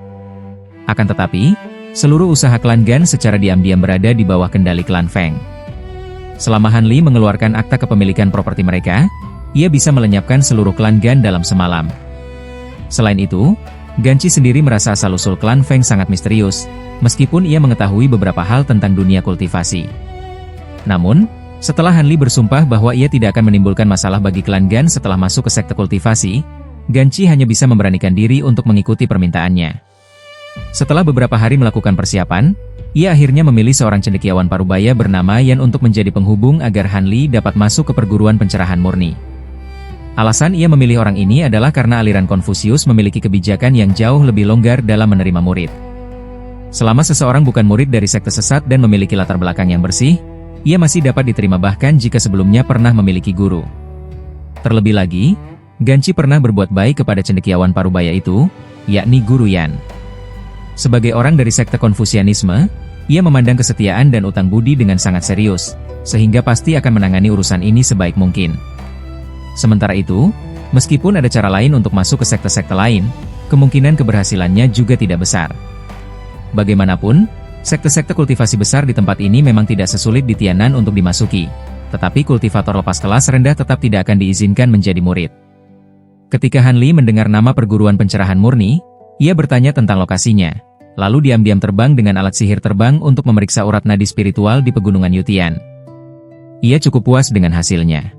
Akan tetapi, seluruh usaha klan Gan secara diam-diam berada di bawah kendali klan Feng. Selama Han Li mengeluarkan akta kepemilikan properti mereka, ia bisa melenyapkan seluruh klan Gan dalam semalam. Selain itu, Gan Qi sendiri merasa asal-usul klan Feng sangat misterius, meskipun ia mengetahui beberapa hal tentang dunia kultivasi. Namun, setelah Han Li bersumpah bahwa ia tidak akan menimbulkan masalah bagi klan Gan setelah masuk ke sekte kultivasi, Gan Qi hanya bisa memberanikan diri untuk mengikuti permintaannya. Setelah beberapa hari melakukan persiapan, ia akhirnya memilih seorang cendekiawan parubaya bernama Yan untuk menjadi penghubung agar Han Li dapat masuk ke perguruan pencerahan murni. Alasan ia memilih orang ini adalah karena aliran Konfusius memiliki kebijakan yang jauh lebih longgar dalam menerima murid. Selama seseorang bukan murid dari sekte sesat dan memiliki latar belakang yang bersih, ia masih dapat diterima bahkan jika sebelumnya pernah memiliki guru. Terlebih lagi, Gan Qi pernah berbuat baik kepada cendekiawan parubaya itu, yakni Guru Yan. Sebagai orang dari sekte Konfusianisme, ia memandang kesetiaan dan utang budi dengan sangat serius, sehingga pasti akan menangani urusan ini sebaik mungkin. Sementara itu, meskipun ada cara lain untuk masuk ke sekte-sekte lain, kemungkinan keberhasilannya juga tidak besar. Bagaimanapun, sekte-sekte kultivasi besar di tempat ini memang tidak sesulit di Tianan untuk dimasuki, tetapi kultivator lepas kelas rendah tetap tidak akan diizinkan menjadi murid. Ketika Han Li mendengar nama perguruan pencerahan murni, ia bertanya tentang lokasinya, lalu diam-diam terbang dengan alat sihir terbang untuk memeriksa urat nadi spiritual di pegunungan Yutian. Ia cukup puas dengan hasilnya.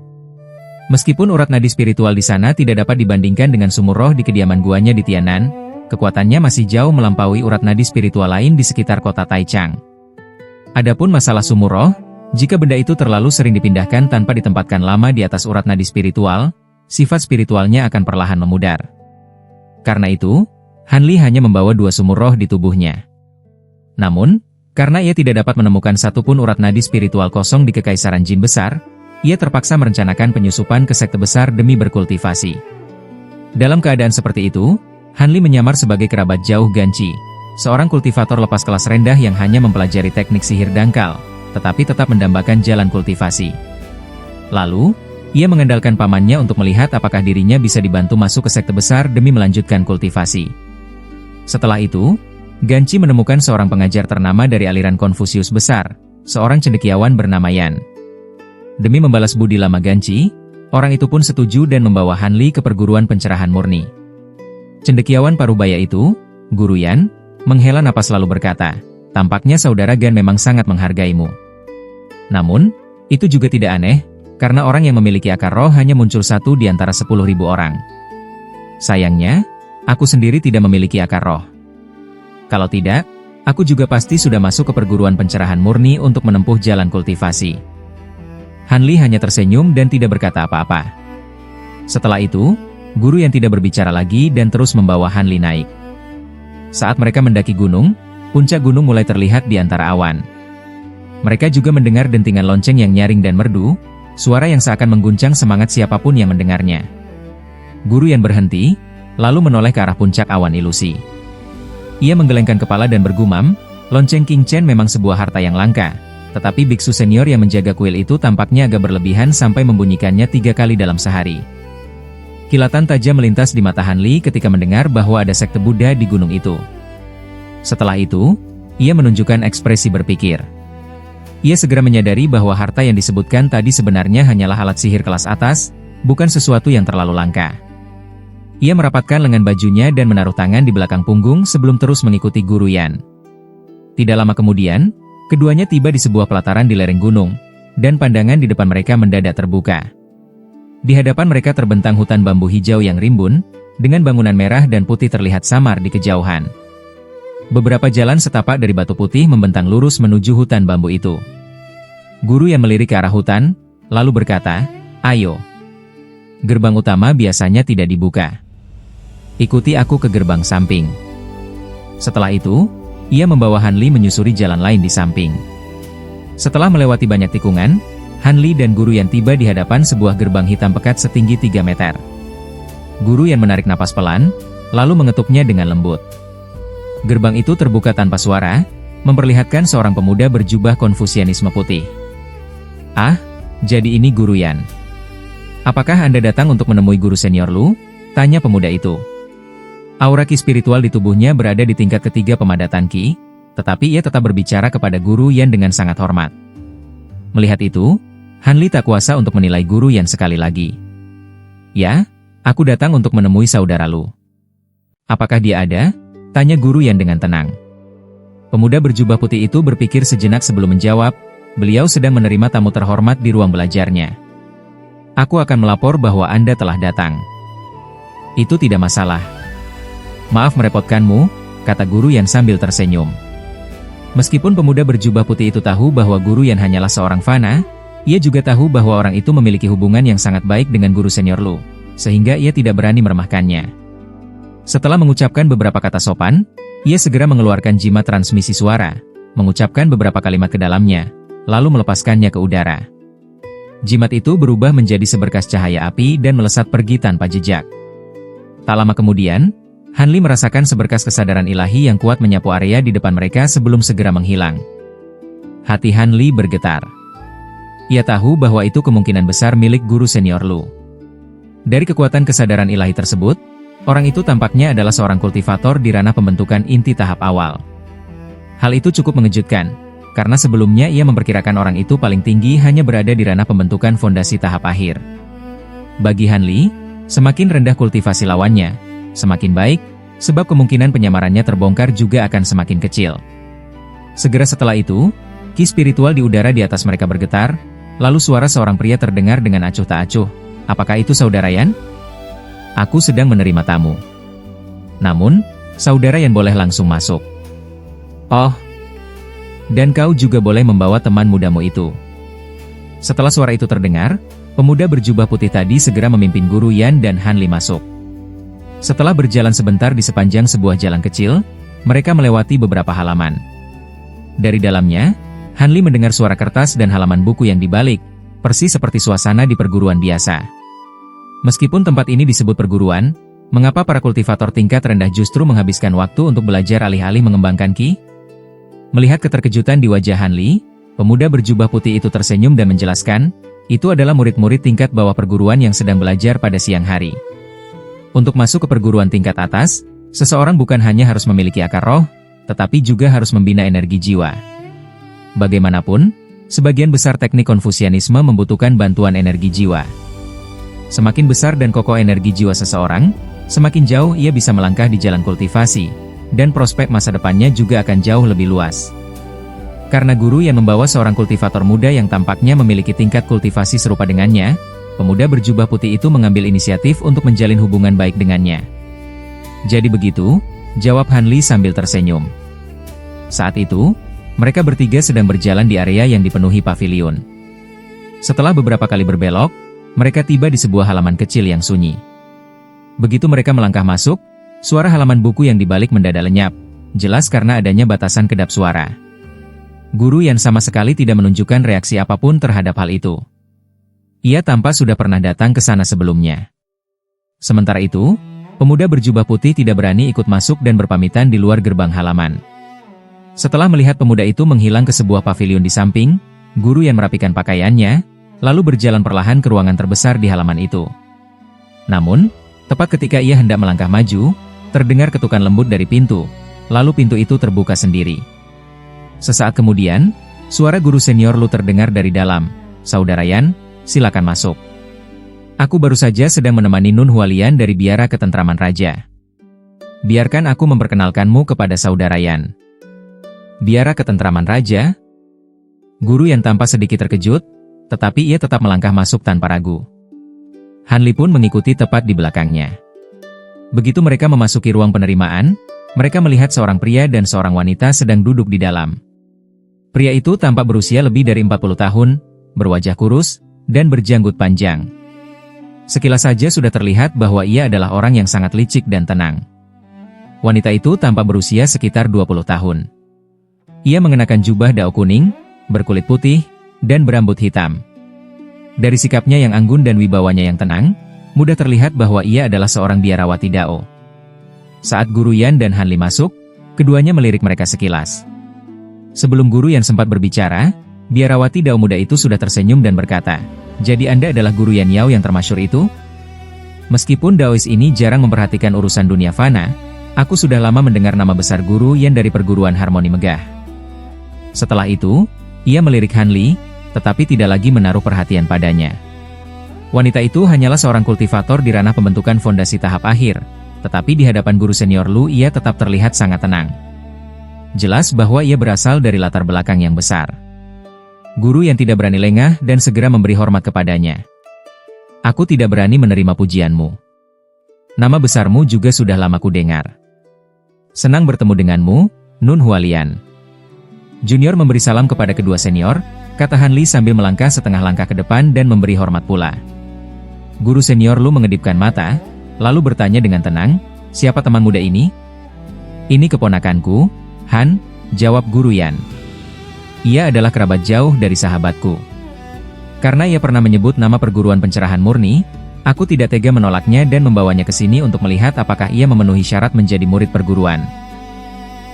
Meskipun urat nadi spiritual di sana tidak dapat dibandingkan dengan sumur roh di kediaman guanya di Tianan, kekuatannya masih jauh melampaui urat nadi spiritual lain di sekitar kota Taichang. Adapun masalah sumur roh, jika benda itu terlalu sering dipindahkan tanpa ditempatkan lama di atas urat nadi spiritual, sifat spiritualnya akan perlahan memudar. Karena itu, Han Li hanya membawa 2 sumur roh di tubuhnya. Namun, karena ia tidak dapat menemukan satupun urat nadi spiritual kosong di Kekaisaran Jin Besar, ia terpaksa merencanakan penyusupan ke sekte besar demi berkultivasi. Dalam keadaan seperti itu, Han Li menyamar sebagai kerabat jauh Gan Qi, seorang kultivator lepas kelas rendah yang hanya mempelajari teknik sihir dangkal, tetapi tetap mendambakan jalan kultivasi. Lalu, ia mengandalkan pamannya untuk melihat apakah dirinya bisa dibantu masuk ke sekte besar demi melanjutkan kultivasi. Setelah itu, Gan Qi menemukan seorang pengajar ternama dari aliran Konfusius besar, seorang cendekiawan bernama Yan. Demi membalas budi lama Gan Qi, orang itu pun setuju dan membawa Han Li ke perguruan pencerahan murni. Cendekiawan parubaya itu, Guru Yan, menghela napas lalu berkata, "Tampaknya saudara Gan memang sangat menghargaimu." Namun, itu juga tidak aneh, karena orang yang memiliki akar roh hanya muncul 1 di antara 10.000 orang. Sayangnya, aku sendiri tidak memiliki akar roh. Kalau tidak, aku juga pasti sudah masuk ke perguruan pencerahan murni untuk menempuh jalan kultivasi. Han Li hanya tersenyum dan tidak berkata apa-apa. Setelah itu, guru yang tidak berbicara lagi dan terus membawa Han Li naik. Saat mereka mendaki gunung, puncak gunung mulai terlihat di antara awan. Mereka juga mendengar dentingan lonceng yang nyaring dan merdu, suara yang seakan mengguncang semangat siapapun yang mendengarnya. Guru yang berhenti, lalu menoleh ke arah puncak awan ilusi. Ia menggelengkan kepala dan bergumam, lonceng King Chen memang sebuah harta yang langka, tetapi biksu senior yang menjaga kuil itu tampaknya agak berlebihan sampai membunyikannya 3 kali dalam sehari. Kilatan tajam melintas di mata Han Li ketika mendengar bahwa ada sekte Buddha di gunung itu. Setelah itu, ia menunjukkan ekspresi berpikir. Ia segera menyadari bahwa harta yang disebutkan tadi sebenarnya hanyalah alat sihir kelas atas, bukan sesuatu yang terlalu langka. Ia merapatkan lengan bajunya dan menaruh tangan di belakang punggung sebelum terus mengikuti Guru Yan. Tidak lama kemudian, keduanya tiba di sebuah pelataran di lereng gunung, dan pandangan di depan mereka mendadak terbuka. Di hadapan mereka terbentang hutan bambu hijau yang rimbun, dengan bangunan merah dan putih terlihat samar di kejauhan. Beberapa jalan setapak dari batu putih membentang lurus menuju hutan bambu itu. Guru yang melirik ke arah hutan, lalu berkata, "Ayo. Gerbang utama biasanya tidak dibuka. Ikuti aku ke gerbang samping." Setelah itu, ia membawa Hanli menyusuri jalan lain di samping. Setelah melewati banyak tikungan, Hanli dan Guru Yan tiba di hadapan sebuah gerbang hitam pekat setinggi 3 meter. Guru Yan menarik napas pelan, lalu mengetuknya dengan lembut. Gerbang itu terbuka tanpa suara, memperlihatkan seorang pemuda berjubah Konfusianisme putih. "Ah, jadi ini Guru Yan. Apakah Anda datang untuk menemui guru senior Lu?" tanya pemuda itu. Aura ki spiritual di tubuhnya berada di tingkat ketiga pemadatan ki, tetapi ia tetap berbicara kepada Guru Yan dengan sangat hormat. Melihat itu, Hanli tak kuasa untuk menilai Guru Yan sekali lagi. "Ya, aku datang untuk menemui saudara Lu." "Apakah dia ada?" tanya Guru Yan dengan tenang. Pemuda berjubah putih itu berpikir sejenak sebelum menjawab, beliau sedang menerima tamu terhormat di ruang belajarnya. "Aku akan melapor bahwa Anda telah datang." "Itu tidak masalah." "Maaf merepotkanmu," kata Guru Yan sambil tersenyum. Meskipun pemuda berjubah putih itu tahu bahwa Guru Yan hanyalah seorang fana, ia juga tahu bahwa orang itu memiliki hubungan yang sangat baik dengan guru senior Lu, sehingga ia tidak berani meremehkannya. Setelah mengucapkan beberapa kata sopan, ia segera mengeluarkan jimat transmisi suara, mengucapkan beberapa kalimat ke dalamnya, lalu melepaskannya ke udara. Jimat itu berubah menjadi seberkas cahaya api dan melesat pergi tanpa jejak. Tak lama kemudian, Hanli merasakan seberkas kesadaran ilahi yang kuat menyapu area di depan mereka sebelum segera menghilang. Hati Hanli bergetar. Ia tahu bahwa itu kemungkinan besar milik guru senior Lu. Dari kekuatan kesadaran ilahi tersebut, orang itu tampaknya adalah seorang kultivator di ranah pembentukan inti tahap awal. Hal itu cukup mengejutkan, karena sebelumnya ia memperkirakan orang itu paling tinggi hanya berada di ranah pembentukan fondasi tahap akhir. Bagi Hanli, semakin rendah kultivasi lawannya, semakin baik, sebab kemungkinan penyamarannya terbongkar juga akan semakin kecil. Segera setelah itu, ki spiritual di udara di atas mereka bergetar, lalu suara seorang pria terdengar dengan acuh tak acuh. "Apakah itu saudara Yan? Aku sedang menerima tamu. Namun, saudara Yan boleh langsung masuk." "Oh, dan kau juga boleh membawa teman mudamu itu." Setelah suara itu terdengar, pemuda berjubah putih tadi segera memimpin Guru Yan dan Hanli masuk. Setelah berjalan sebentar di sepanjang sebuah jalan kecil, mereka melewati beberapa halaman. Dari dalamnya, Hanli mendengar suara kertas dan halaman buku yang dibalik, persis seperti suasana di perguruan biasa. Meskipun tempat ini disebut perguruan, mengapa para kultivator tingkat rendah justru menghabiskan waktu untuk belajar alih-alih mengembangkan ki? Melihat keterkejutan di wajah Hanli, pemuda berjubah putih itu tersenyum dan menjelaskan, itu adalah murid-murid tingkat bawah perguruan yang sedang belajar pada siang hari. Untuk masuk ke perguruan tingkat atas, seseorang bukan hanya harus memiliki akar roh, tetapi juga harus membina energi jiwa. Bagaimanapun, sebagian besar teknik Konfusianisme membutuhkan bantuan energi jiwa. Semakin besar dan kokoh energi jiwa seseorang, semakin jauh ia bisa melangkah di jalan kultivasi, dan prospek masa depannya juga akan jauh lebih luas. Karena guru yang membawa seorang kultivator muda yang tampaknya memiliki tingkat kultivasi serupa dengannya, pemuda berjubah putih itu mengambil inisiatif untuk menjalin hubungan baik dengannya. "Jadi begitu?" jawab Hanli sambil tersenyum. Saat itu, mereka bertiga sedang berjalan di area yang dipenuhi pavilion. Setelah beberapa kali berbelok, mereka tiba di sebuah halaman kecil yang sunyi. Begitu mereka melangkah masuk, suara halaman buku yang dibalik mendadak lenyap, jelas karena adanya batasan kedap suara. Guru yang sama sekali tidak menunjukkan reaksi apapun terhadap hal itu. Ia tampak sudah pernah datang ke sana sebelumnya. Sementara itu, pemuda berjubah putih tidak berani ikut masuk dan berpamitan di luar gerbang halaman. Setelah melihat pemuda itu menghilang ke sebuah pavilion di samping, guru yang merapikan pakaiannya, lalu berjalan perlahan ke ruangan terbesar di halaman itu. Namun, tepat ketika ia hendak melangkah maju, terdengar ketukan lembut dari pintu, lalu pintu itu terbuka sendiri. Sesaat kemudian, suara guru senior Lu terdengar dari dalam, "Saudara Yan, silakan masuk. Aku baru saja sedang menemani Nun Hualian dari Biara Ketentraman Raja. Biarkan aku memperkenalkanmu kepada saudara Yan." "Biara Ketentraman Raja?" Guru yang tampak sedikit terkejut, tetapi ia tetap melangkah masuk tanpa ragu. Han Li pun mengikuti tepat di belakangnya. Begitu mereka memasuki ruang penerimaan, mereka melihat seorang pria dan seorang wanita sedang duduk di dalam. Pria itu tampak berusia lebih dari 40 tahun, berwajah kurus, dan berjanggut panjang. Sekilas saja sudah terlihat bahwa ia adalah orang yang sangat licik dan tenang. Wanita itu tampak berusia sekitar 20 tahun. Ia mengenakan jubah dao kuning, berkulit putih, dan berambut hitam. Dari sikapnya yang anggun dan wibawanya yang tenang, mudah terlihat bahwa ia adalah seorang biarawati dao. Saat Guru Yan dan Han Li masuk, keduanya melirik mereka sekilas. Sebelum Guru Yan sempat berbicara, biarawati dao muda itu sudah tersenyum dan berkata, "Jadi Anda adalah Guru Yan Yao yang termasyhur itu?" Meskipun Daois ini jarang memperhatikan urusan dunia fana, aku sudah lama mendengar nama besar Guru Yan dari perguruan Harmoni Megah. Setelah itu, ia melirik Han Li, tetapi tidak lagi menaruh perhatian padanya. Wanita itu hanyalah seorang kultivator di ranah pembentukan fondasi tahap akhir, tetapi di hadapan guru senior Lu ia tetap terlihat sangat tenang. Jelas bahwa ia berasal dari latar belakang yang besar. Guru yang tidak berani lengah dan segera memberi hormat kepadanya. "Aku tidak berani menerima pujianmu. Nama besarmu juga sudah lama ku dengar. Senang bertemu denganmu, Nun Hualian." Junior memberi salam kepada kedua senior, kata Han Li sambil melangkah setengah langkah ke depan dan memberi hormat pula. Guru senior Lu mengedipkan mata, lalu bertanya dengan tenang, "Siapa teman muda ini?" "Ini keponakanku, Han," jawab Guru Yan. "Ia adalah kerabat jauh dari sahabatku. Karena ia pernah menyebut nama perguruan pencerahan murni, aku tidak tega menolaknya dan membawanya ke sini untuk melihat apakah ia memenuhi syarat menjadi murid perguruan."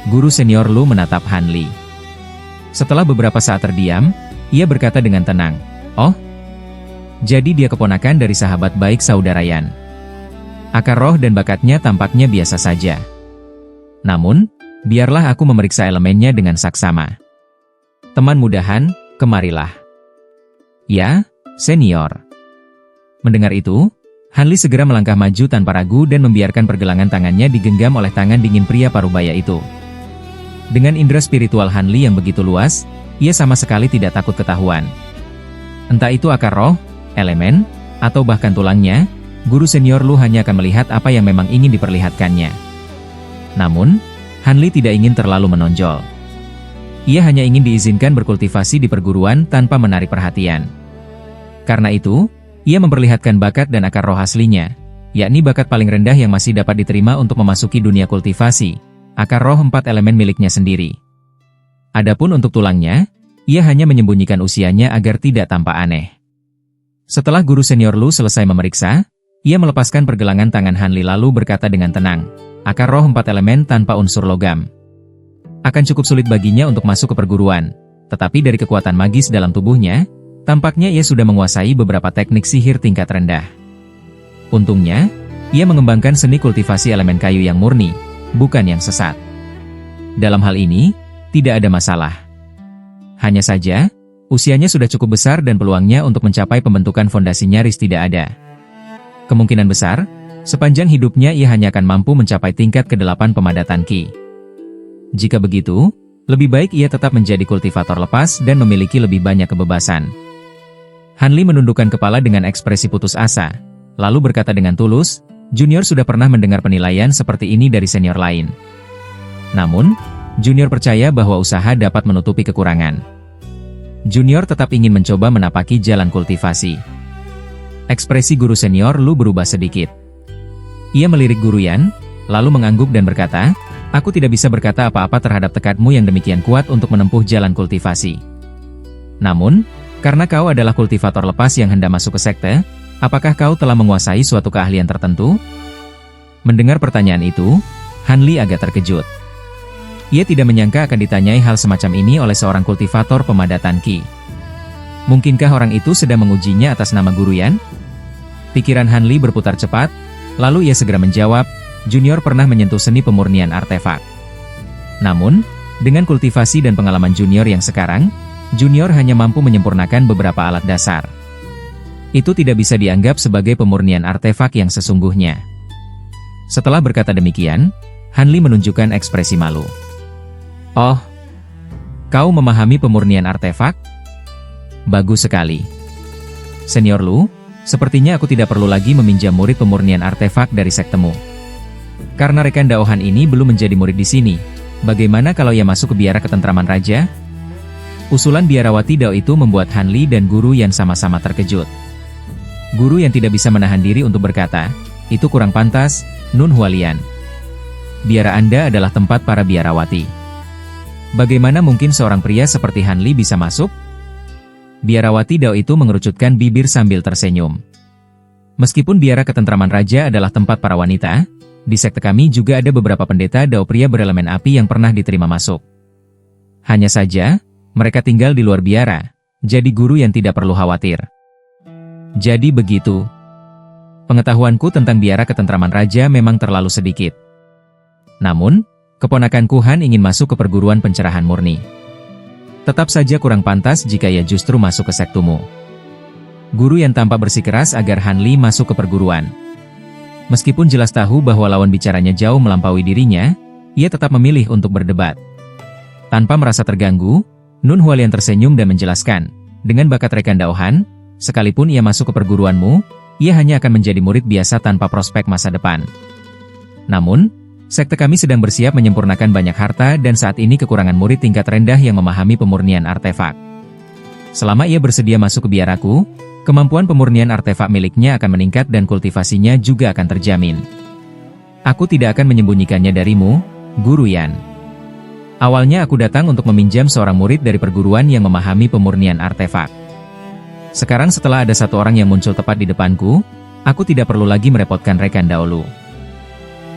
Guru senior Lu menatap Han Li. Setelah beberapa saat terdiam, ia berkata dengan tenang, "Oh, jadi dia keponakan dari sahabat baik saudara Yan. Akar roh dan bakatnya tampaknya biasa saja. Namun, biarlah aku memeriksa elemennya dengan saksama. Teman muda Han, kemarilah." "Ya, senior." Mendengar itu, Han Li segera melangkah maju tanpa ragu dan membiarkan pergelangan tangannya digenggam oleh tangan dingin pria parubaya itu. Dengan indera spiritual Han Li yang begitu luas, ia sama sekali tidak takut ketahuan. Entah itu akar roh, elemen, atau bahkan tulangnya, guru senior Lu hanya akan melihat apa yang memang ingin diperlihatkannya. Namun, Han Li tidak ingin terlalu menonjol. Ia hanya ingin diizinkan berkultivasi di perguruan tanpa menarik perhatian. Karena itu, ia memperlihatkan bakat dan akar roh aslinya, yakni bakat paling rendah yang masih dapat diterima untuk memasuki dunia kultivasi, akar roh 4 elemen miliknya sendiri. Adapun untuk tulangnya, ia hanya menyembunyikan usianya agar tidak tampak aneh. Setelah guru senior Lu selesai memeriksa, ia melepaskan pergelangan tangan Han Li lalu berkata dengan tenang, "Akar roh 4 elemen tanpa unsur logam. Akan cukup sulit baginya untuk masuk ke perguruan, tetapi dari kekuatan magis dalam tubuhnya, tampaknya ia sudah menguasai beberapa teknik sihir tingkat rendah. Untungnya, ia mengembangkan seni kultivasi elemen kayu yang murni, bukan yang sesat. Dalam hal ini, tidak ada masalah. Hanya saja, usianya sudah cukup besar dan peluangnya untuk mencapai pembentukan fondasi nyaris tidak ada. Kemungkinan besar, sepanjang hidupnya ia hanya akan mampu mencapai tingkat ke-8 pemadatan Qi. Jika begitu, lebih baik ia tetap menjadi kultivator lepas dan memiliki lebih banyak kebebasan." Han Li menundukkan kepala dengan ekspresi putus asa, lalu berkata dengan tulus, "Junior sudah pernah mendengar penilaian seperti ini dari senior lain. Namun, Junior percaya bahwa usaha dapat menutupi kekurangan. Junior tetap ingin mencoba menapaki jalan kultivasi." Ekspresi guru senior Lu berubah sedikit. Ia melirik Guru Yan, lalu mengangguk dan berkata, "Aku tidak bisa berkata apa-apa terhadap tekadmu yang demikian kuat untuk menempuh jalan kultivasi. Namun, karena kau adalah kultivator lepas yang hendak masuk ke sekte, apakah kau telah menguasai suatu keahlian tertentu?" Mendengar pertanyaan itu, Han Li agak terkejut. Ia tidak menyangka akan ditanyai hal semacam ini oleh seorang kultivator pemadatan Qi. Mungkinkah orang itu sedang mengujinya atas nama Guru Yan? Pikiran Han Li berputar cepat, lalu ia segera menjawab, "Junior pernah menyentuh seni pemurnian artefak. Namun, dengan kultivasi dan pengalaman Junior yang sekarang, Junior hanya mampu menyempurnakan beberapa alat dasar. Itu tidak bisa dianggap sebagai pemurnian artefak yang sesungguhnya." Setelah berkata demikian, Han Li menunjukkan ekspresi malu. "Oh, kau memahami pemurnian artefak? Bagus sekali. Senior Lu, sepertinya aku tidak perlu lagi meminjam murid pemurnian artefak dari sektemu. Karena rekan Daohan ini belum menjadi murid di sini, bagaimana kalau ia masuk ke biara ketentraman raja? Usulan biarawati Dao itu membuat Han Li dan Guru Yan sama-sama terkejut. Guru Yan tidak bisa menahan diri untuk berkata, "Itu kurang pantas, Nun Hualian. Biara Anda adalah tempat para biarawati. Bagaimana mungkin seorang pria seperti Han Li bisa masuk?" Biarawati Dao itu mengerucutkan bibir sambil tersenyum. "Meskipun biara ketentraman raja adalah tempat para wanita, di sekte kami juga ada beberapa pendeta Dao pria berelemen api yang pernah diterima masuk. Hanya saja, mereka tinggal di luar biara, jadi guru yang tidak perlu khawatir." Jadi begitu. Pengetahuanku tentang biara ketentraman raja memang terlalu sedikit. Namun, keponakanku Han ingin masuk ke perguruan pencerahan murni. Tetap saja kurang pantas jika ia justru masuk ke sektumu. Guru yang tampak bersikeras agar Han Li masuk ke perguruan. Meskipun jelas tahu bahwa lawan bicaranya jauh melampaui dirinya, ia tetap memilih untuk berdebat. Tanpa merasa terganggu, Nun Hualian tersenyum dan menjelaskan, "Dengan bakat rekan Daohan, sekalipun ia masuk ke perguruanmu, ia hanya akan menjadi murid biasa tanpa prospek masa depan. Namun, sekte kami sedang bersiap menyempurnakan banyak harta dan saat ini kekurangan murid tingkat rendah yang memahami pemurnian artefak. Selama ia bersedia masuk ke biaraku, kemampuan pemurnian artefak miliknya akan meningkat dan kultivasinya juga akan terjamin. Aku tidak akan menyembunyikannya darimu, Guru Yan. Awalnya aku datang untuk meminjam seorang murid dari perguruan yang memahami pemurnian artefak. Sekarang setelah ada satu orang yang muncul tepat di depanku, aku tidak perlu lagi merepotkan rekan Dao Lu."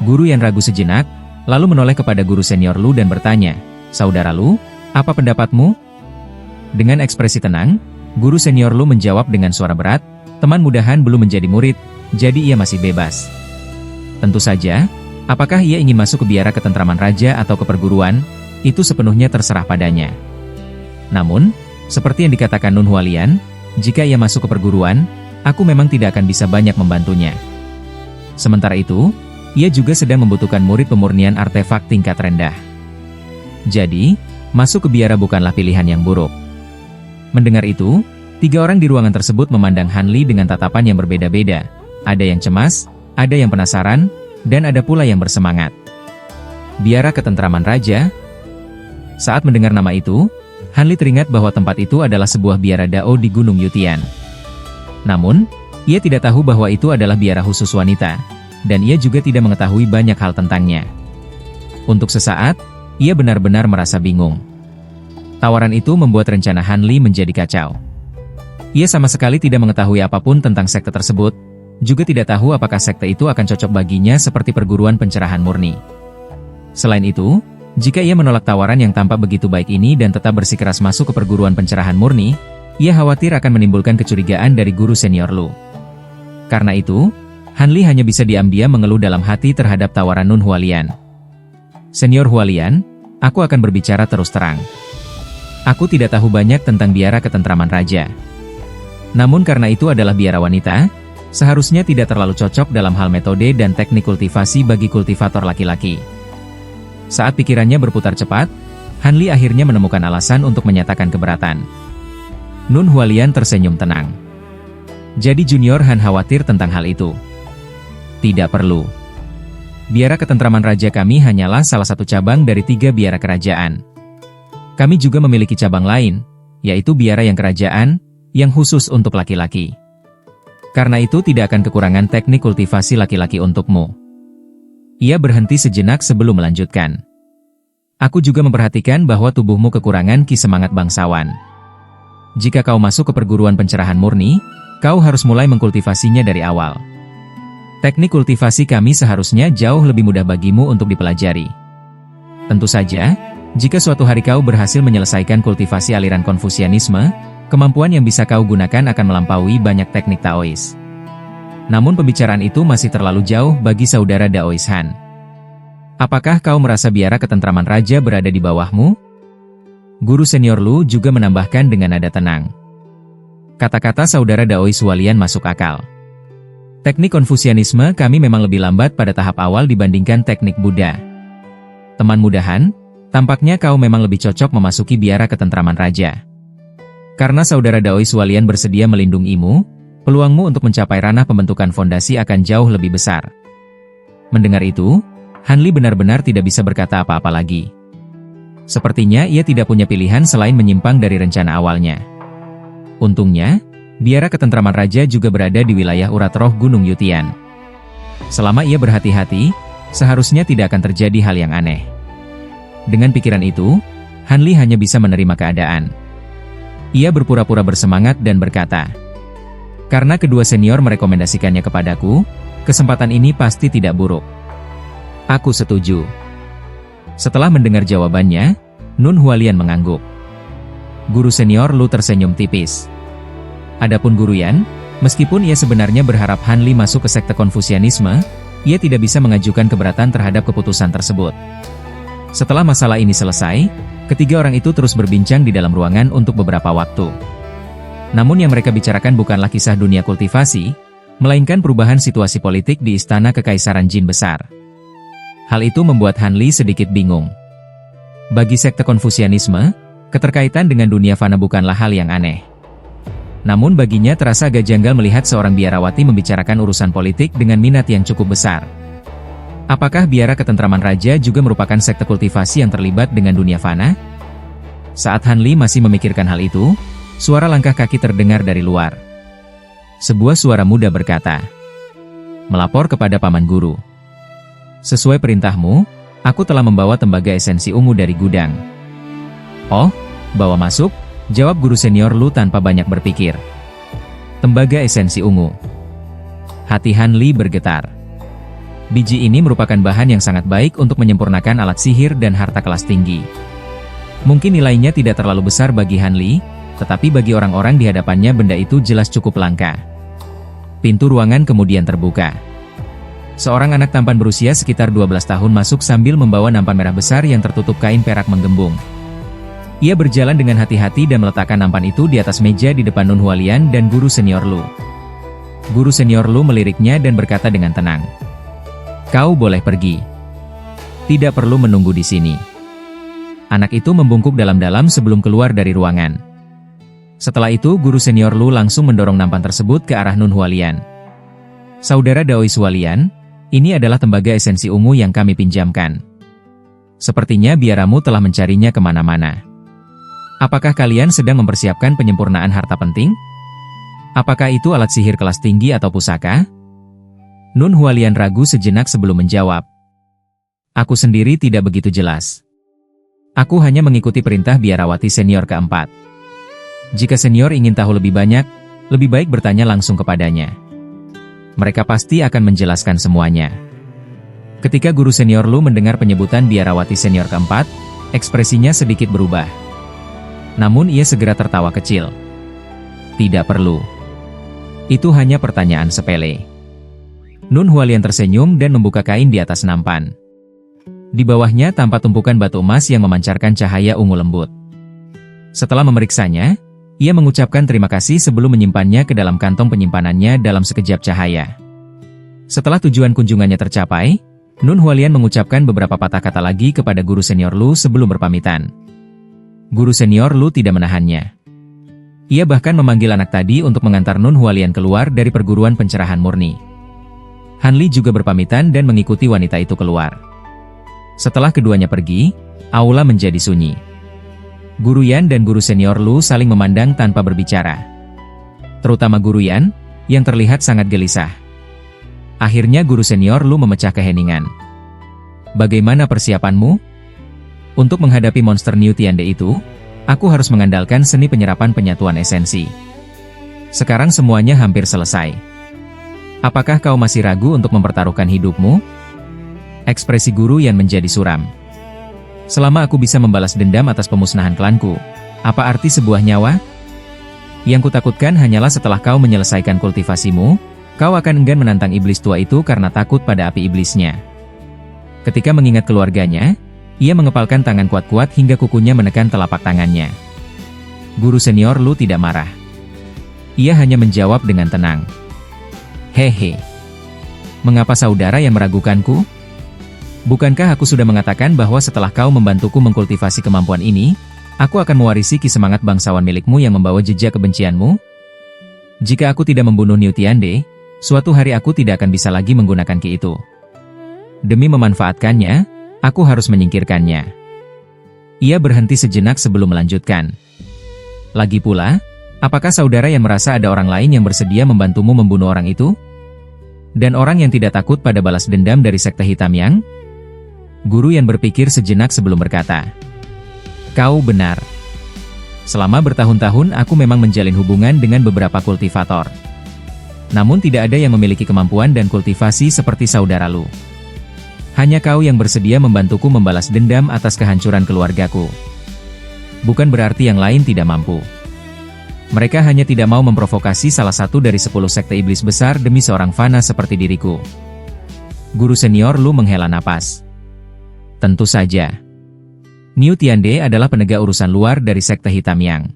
Guru Yan ragu sejenak, lalu menoleh kepada guru senior Lu dan bertanya, "Saudara Lu, apa pendapatmu?" Dengan ekspresi tenang, guru senior Lu menjawab dengan suara berat, "Teman mudahan belum menjadi murid, jadi ia masih bebas. Tentu saja, apakah ia ingin masuk ke biara ketentraman raja atau ke perguruan, itu sepenuhnya terserah padanya. Namun, seperti yang dikatakan Nun Hualian, jika ia masuk ke perguruan, aku memang tidak akan bisa banyak membantunya. Sementara itu, ia juga sedang membutuhkan murid pemurnian artefak tingkat rendah. Jadi, masuk ke biara bukanlah pilihan yang buruk." Mendengar itu, tiga orang di ruangan tersebut memandang Han Li dengan tatapan yang berbeda-beda. Ada yang cemas, ada yang penasaran, dan ada pula yang bersemangat. Biara ketentraman raja. Saat mendengar nama itu, Han Li teringat bahwa tempat itu adalah sebuah biara Dao di Gunung Yutian. Namun, ia tidak tahu bahwa itu adalah biara khusus wanita, dan ia juga tidak mengetahui banyak hal tentangnya. Untuk sesaat, ia benar-benar merasa bingung. Tawaran itu membuat rencana Han Li menjadi kacau. Ia sama sekali tidak mengetahui apapun tentang sekte tersebut, juga tidak tahu apakah sekte itu akan cocok baginya seperti perguruan pencerahan murni. Selain itu, jika ia menolak tawaran yang tampak begitu baik ini dan tetap bersikeras masuk ke perguruan pencerahan murni, ia khawatir akan menimbulkan kecurigaan dari guru senior Lu. Karena itu, Han Li hanya bisa diam-diam mengeluh dalam hati terhadap tawaran Nun Hualian. "Senior Hualian, aku akan berbicara terus terang. Aku tidak tahu banyak tentang biara ketentraman raja. Namun karena itu adalah biara wanita, seharusnya tidak terlalu cocok dalam hal metode dan teknik kultivasi bagi kultivator laki-laki." Saat pikirannya berputar cepat, Han Li akhirnya menemukan alasan untuk menyatakan keberatan. Nun Hualian tersenyum tenang. "Jadi Junior Han khawatir tentang hal itu?" "Tidak perlu. Biara ketentraman raja kami hanyalah salah satu cabang dari 3 biara kerajaan. Kami juga memiliki cabang lain, yaitu biara yang kerajaan, yang khusus untuk laki-laki. Karena itu tidak akan kekurangan teknik kultivasi laki-laki untukmu." Ia berhenti sejenak sebelum melanjutkan. "Aku juga memperhatikan bahwa tubuhmu kekurangan ki semangat bangsawan. Jika kau masuk ke perguruan pencerahan murni, kau harus mulai mengkultivasinya dari awal. Teknik kultivasi kami seharusnya jauh lebih mudah bagimu untuk dipelajari. Tentu saja, jika suatu hari kau berhasil menyelesaikan kultivasi aliran Konfusianisme, kemampuan yang bisa kau gunakan akan melampaui banyak teknik Taois. Namun pembicaraan itu masih terlalu jauh bagi saudara Daois Han. Apakah kau merasa biara ketentraman raja berada di bawahmu?" Guru senior Lu juga menambahkan dengan nada tenang. Kata-kata saudara Daois Hualian masuk akal. Teknik Konfusianisme kami memang lebih lambat pada tahap awal dibandingkan teknik Buddha. Teman mudahan, tampaknya kau memang lebih cocok memasuki biara ketentraman raja. Karena saudara Daois Hualian bersedia melindungimu, peluangmu untuk mencapai ranah pembentukan fondasi akan jauh lebih besar. Mendengar itu, Han Li benar-benar tidak bisa berkata apa-apa lagi. Sepertinya ia tidak punya pilihan selain menyimpang dari rencana awalnya. Untungnya, biara ketentraman raja juga berada di wilayah urat roh Gunung Yutian. Selama ia berhati-hati, seharusnya tidak akan terjadi hal yang aneh. Dengan pikiran itu, Han Li hanya bisa menerima keadaan. Ia berpura-pura bersemangat dan berkata, "Karena kedua senior merekomendasikannya kepadaku, kesempatan ini pasti tidak buruk." "Aku setuju." Setelah mendengar jawabannya, Nun Hualian mengangguk. Guru senior Lu tersenyum tipis. Adapun Guru Yan, meskipun ia sebenarnya berharap Han Li masuk ke sekte Konfusianisme, ia tidak bisa mengajukan keberatan terhadap keputusan tersebut. Setelah masalah ini selesai, ketiga orang itu terus berbincang di dalam ruangan untuk beberapa waktu. Namun yang mereka bicarakan bukanlah kisah dunia kultivasi, melainkan perubahan situasi politik di Istana Kekaisaran Jin Besar. Hal itu membuat Han Li sedikit bingung. Bagi sekte Konfusianisme, keterkaitan dengan dunia fana bukanlah hal yang aneh. Namun baginya terasa agak janggal melihat seorang biarawati membicarakan urusan politik dengan minat yang cukup besar. Apakah biara ketentraman raja juga merupakan sekte kultivasi yang terlibat dengan dunia fana? Saat Han Li masih memikirkan hal itu, suara langkah kaki terdengar dari luar. Sebuah suara muda berkata, "Melapor kepada Paman Guru. Sesuai perintahmu, aku telah membawa tembaga esensi ungu dari gudang." "Oh, bawa masuk," jawab guru senior Lu tanpa banyak berpikir. Tembaga esensi ungu. Hati Han Li bergetar. Biji ini merupakan bahan yang sangat baik untuk menyempurnakan alat sihir dan harta kelas tinggi. Mungkin nilainya tidak terlalu besar bagi Han Li, tetapi bagi orang-orang di hadapannya benda itu jelas cukup langka. Pintu ruangan kemudian terbuka. Seorang anak tampan berusia sekitar 12 tahun masuk sambil membawa nampan merah besar yang tertutup kain perak menggembung. Ia berjalan dengan hati-hati dan meletakkan nampan itu di atas meja di depan Nun Hualian dan guru senior Lu. Guru senior Lu meliriknya dan berkata dengan tenang, "Kau boleh pergi. Tidak perlu menunggu di sini." Anak itu membungkuk dalam-dalam sebelum keluar dari ruangan. Setelah itu guru senior Lu langsung mendorong nampan tersebut ke arah Nun Hualian. "Saudara Daois Hualian, ini adalah tembaga esensi ungu yang kami pinjamkan. Sepertinya biaramu telah mencarinya kemana-mana. Apakah kalian sedang mempersiapkan penyempurnaan harta penting? Apakah itu alat sihir kelas tinggi atau pusaka?" Nun Hualian ragu sejenak sebelum menjawab. "Aku sendiri tidak begitu jelas. Aku hanya mengikuti perintah biarawati senior keempat. Jika senior ingin tahu lebih banyak, lebih baik bertanya langsung kepadanya. Mereka pasti akan menjelaskan semuanya." Ketika guru senior Lu mendengar penyebutan biarawati senior keempat, ekspresinya sedikit berubah. Namun ia segera tertawa kecil. "Tidak perlu. Itu hanya pertanyaan sepele." Nun Hualian tersenyum dan membuka kain di atas nampan. Di bawahnya tampak tumpukan batu emas yang memancarkan cahaya ungu lembut. Setelah memeriksanya, ia mengucapkan terima kasih sebelum menyimpannya ke dalam kantong penyimpanannya dalam sekejap cahaya. Setelah tujuan kunjungannya tercapai, Nun Hualian mengucapkan beberapa patah kata lagi kepada guru senior Lu sebelum berpamitan. Guru senior Lu tidak menahannya. Ia bahkan memanggil anak tadi untuk mengantar Nun Hualian keluar dari perguruan pencerahan murni. Han Li juga berpamitan dan mengikuti wanita itu keluar. Setelah keduanya pergi, aula menjadi sunyi. Guru Yan dan guru senior Lu saling memandang tanpa berbicara. Terutama Guru Yan, yang terlihat sangat gelisah. Akhirnya guru senior Lu memecah keheningan. "Bagaimana persiapanmu? Untuk menghadapi monster New Tiande itu, aku harus mengandalkan seni penyerapan penyatuan esensi. Sekarang semuanya hampir selesai. Apakah kau masih ragu untuk mempertaruhkan hidupmu?" Ekspresi Guru Yan menjadi suram. "Selama aku bisa membalas dendam atas pemusnahan klanku, apa arti sebuah nyawa? Yang kutakutkan hanyalah setelah kau menyelesaikan kultivasimu, kau akan enggan menantang iblis tua itu karena takut pada api iblisnya." Ketika mengingat keluarganya, ia mengepalkan tangan kuat-kuat hingga kukunya menekan telapak tangannya. Guru senior Lu tidak marah. Ia hanya menjawab dengan tenang. "Hehe. Mengapa saudara yang meragukanku? Bukankah aku sudah mengatakan bahwa setelah kau membantuku mengkultivasi kemampuan ini, aku akan mewarisi ki semangat bangsawan milikmu yang membawa jejak kebencianmu?" Jika aku tidak membunuh Niu Tiande, suatu hari aku tidak akan bisa lagi menggunakan ki itu. Demi memanfaatkannya, aku harus menyingkirkannya. Ia berhenti sejenak sebelum melanjutkan. Lagi pula, apakah saudara yang merasa ada orang lain yang bersedia membantumu membunuh orang itu? Dan orang yang tidak takut pada balas dendam dari sekte hitam yang? Guru yang berpikir sejenak sebelum berkata. Kau benar. Selama bertahun-tahun aku memang menjalin hubungan dengan beberapa kultivator. Namun tidak ada yang memiliki kemampuan dan kultivasi seperti saudara Lu. Hanya kau yang bersedia membantuku membalas dendam atas kehancuran keluargaku. Bukan berarti yang lain tidak mampu. Mereka hanya tidak mau memprovokasi salah satu dari 10 sekte iblis besar demi seorang fana seperti diriku. Guru senior Lu menghela napas. Tentu saja. Niu Tiande adalah penegak urusan luar dari sekte hitam yang.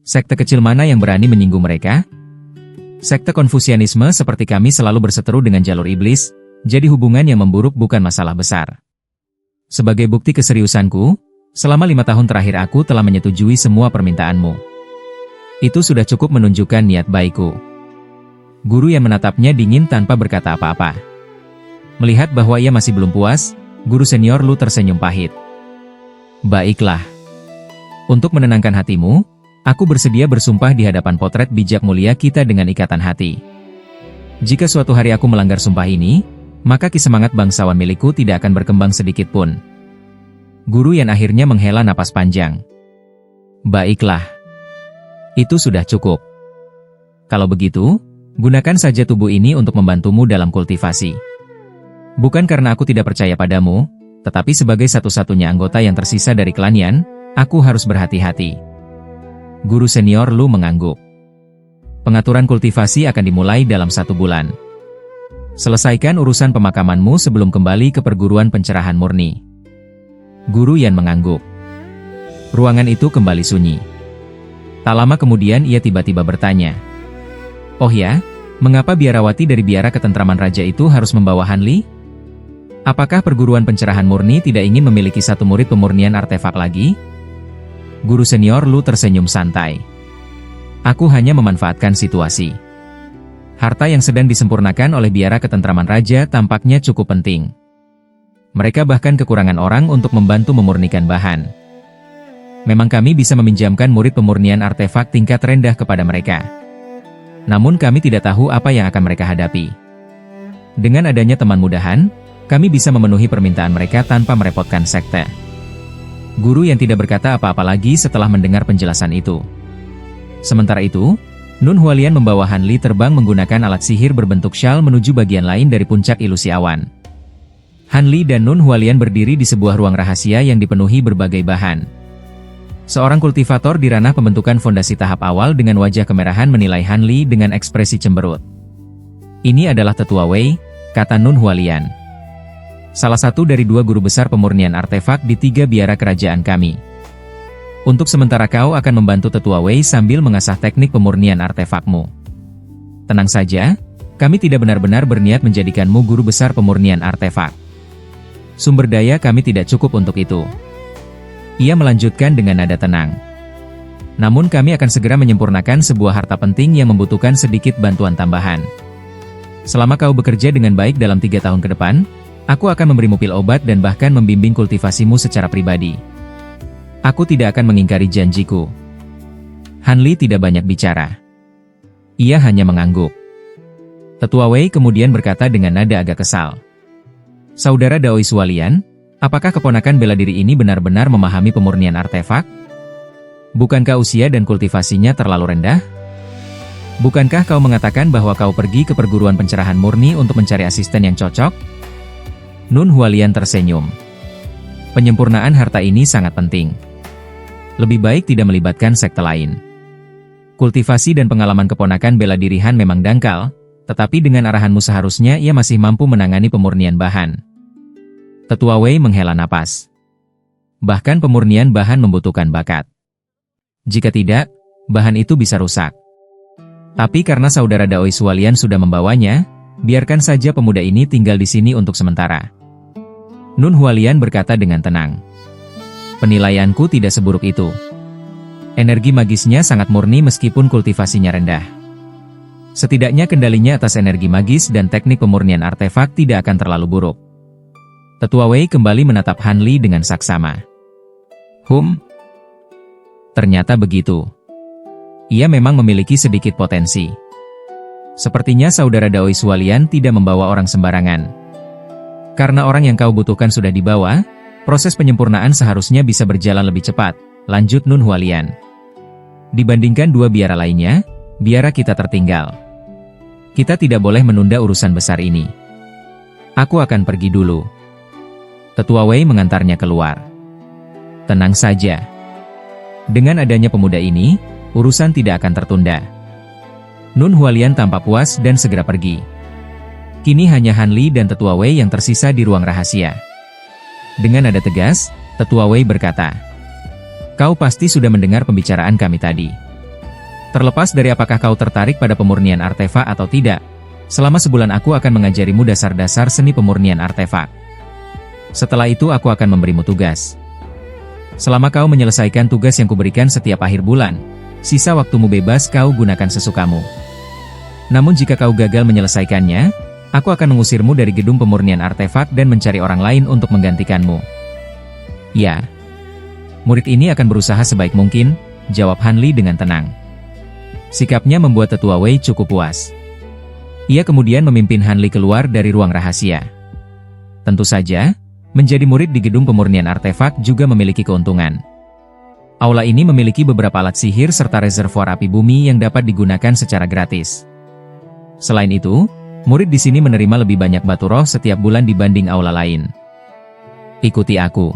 Sekte kecil mana yang berani menyinggung mereka? Sekte Konfusianisme seperti kami selalu berseteru dengan jalur iblis, jadi hubungan yang memburuk bukan masalah besar. Sebagai bukti keseriusanku, selama 5 tahun terakhir aku telah menyetujui semua permintaanmu. Itu sudah cukup menunjukkan niat baikku. Guru yang menatapnya dingin tanpa berkata apa-apa. Melihat bahwa ia masih belum puas, guru senior Lu tersenyum pahit. Baiklah. Untuk menenangkan hatimu, aku bersedia bersumpah di hadapan potret bijak mulia kita dengan ikatan hati. Jika suatu hari aku melanggar sumpah ini, maka ki semangat bangsawan milikku tidak akan berkembang sedikit pun. Guru yang akhirnya menghela napas panjang. Baiklah. Itu sudah cukup. Kalau begitu, gunakan saja tubuh ini untuk membantumu dalam kultivasi. Bukan karena aku tidak percaya padamu, tetapi sebagai satu-satunya anggota yang tersisa dari klan Yan, aku harus berhati-hati. Guru senior Lu mengangguk. Pengaturan kultivasi akan dimulai dalam 1 bulan. Selesaikan urusan pemakamanmu sebelum kembali ke perguruan pencerahan murni. Guru Yan mengangguk. Ruangan itu kembali sunyi. Tak lama kemudian ia tiba-tiba bertanya. Oh ya, mengapa biarawati dari biara ketentraman raja itu harus membawa Hanli? Apakah perguruan pencerahan murni tidak ingin memiliki satu murid pemurnian artefak lagi? Guru senior Lu tersenyum santai. Aku hanya memanfaatkan situasi. Harta yang sedang disempurnakan oleh biara ketentraman raja tampaknya cukup penting. Mereka bahkan kekurangan orang untuk membantu memurnikan bahan. Memang kami bisa meminjamkan murid pemurnian artefak tingkat rendah kepada mereka. Namun kami tidak tahu apa yang akan mereka hadapi. Dengan adanya teman mudahan, kami bisa memenuhi permintaan mereka tanpa merepotkan sekte. Guru yang tidak berkata apa-apa lagi setelah mendengar penjelasan itu. Sementara itu, Nun Hualian membawa Hanli terbang menggunakan alat sihir berbentuk syal menuju bagian lain dari puncak ilusi awan. Hanli dan Nun Hualian berdiri di sebuah ruang rahasia yang dipenuhi berbagai bahan. Seorang kultivator di ranah pembentukan fondasi tahap awal dengan wajah kemerahan menilai Hanli dengan ekspresi cemberut. Ini adalah Tetua Wei, kata Nun Hualian. Salah satu dari 2 guru besar pemurnian artefak di 3 biara kerajaan kami. Untuk sementara kau akan membantu Tetua Wei sambil mengasah teknik pemurnian artefakmu. Tenang saja, kami tidak benar-benar berniat menjadikanmu guru besar pemurnian artefak. Sumber daya kami tidak cukup untuk itu. Ia melanjutkan dengan nada tenang. Namun kami akan segera menyempurnakan sebuah harta penting yang membutuhkan sedikit bantuan tambahan. Selama kau bekerja dengan baik dalam 3 tahun ke depan, aku akan memberimu pil obat dan bahkan membimbing kultivasimu secara pribadi. Aku tidak akan mengingkari janjiku. Hanli tidak banyak bicara. Ia hanya mengangguk. Tetua Wei kemudian berkata dengan nada agak kesal. Saudara Daoi Sualian, apakah keponakan bela diri ini benar-benar memahami pemurnian artefak? Bukankah usia dan kultivasinya terlalu rendah? Bukankah kau mengatakan bahwa kau pergi ke perguruan pencerahan murni untuk mencari asisten yang cocok? Nun Hualian tersenyum. Penyempurnaan harta ini sangat penting. Lebih baik tidak melibatkan sekte lain. Kultivasi dan pengalaman keponakan bela diri Han memang dangkal, tetapi dengan arahanmu seharusnya ia masih mampu menangani pemurnian bahan. Tetua Wei menghela napas. Bahkan pemurnian bahan membutuhkan bakat. Jika tidak, bahan itu bisa rusak. Tapi karena saudara Daoi Sualian sudah membawanya, biarkan saja pemuda ini tinggal di sini untuk sementara. Nun Hualian berkata dengan tenang. Penilaianku tidak seburuk itu. Energi magisnya sangat murni meskipun kultivasinya rendah. Setidaknya kendalinya atas energi magis dan teknik pemurnian artefak tidak akan terlalu buruk. Tetua Wei kembali menatap Han Li dengan saksama. Ternyata begitu. Ia memang memiliki sedikit potensi. Sepertinya saudara Dao Sualian tidak membawa orang sembarangan. Karena orang yang kau butuhkan sudah dibawa, proses penyempurnaan seharusnya bisa berjalan lebih cepat, lanjut Nun Hualian. Dibandingkan dua biara lainnya, biara kita tertinggal. Kita tidak boleh menunda urusan besar ini. Aku akan pergi dulu. Tetua Wei mengantarnya keluar. Tenang saja. Dengan adanya pemuda ini, urusan tidak akan tertunda. Nun Hualian tampak puas dan segera pergi. Kini hanya Han Li dan Tetua Wei yang tersisa di ruang rahasia. Dengan nada tegas, Tetua Wei berkata, "Kau pasti sudah mendengar pembicaraan kami tadi. Terlepas dari apakah kau tertarik pada pemurnian artefak atau tidak, selama sebulan aku akan mengajarimu dasar-dasar seni pemurnian artefak. Setelah itu aku akan memberimu tugas. Selama kau menyelesaikan tugas yang kuberikan setiap akhir bulan, sisa waktumu bebas kau gunakan sesukamu. Namun jika kau gagal menyelesaikannya, aku akan mengusirmu dari gedung pemurnian artefak dan mencari orang lain untuk menggantikanmu." "Ya." "Murid ini akan berusaha sebaik mungkin," jawab Han Li dengan tenang. Sikapnya membuat Tetua Wei cukup puas. Ia kemudian memimpin Han Li keluar dari ruang rahasia. Tentu saja, menjadi murid di gedung pemurnian artefak juga memiliki keuntungan. Aula ini memiliki beberapa alat sihir serta reservoir api bumi yang dapat digunakan secara gratis. Selain itu, murid di sini menerima lebih banyak batu roh setiap bulan dibanding aula lain. "Ikuti aku.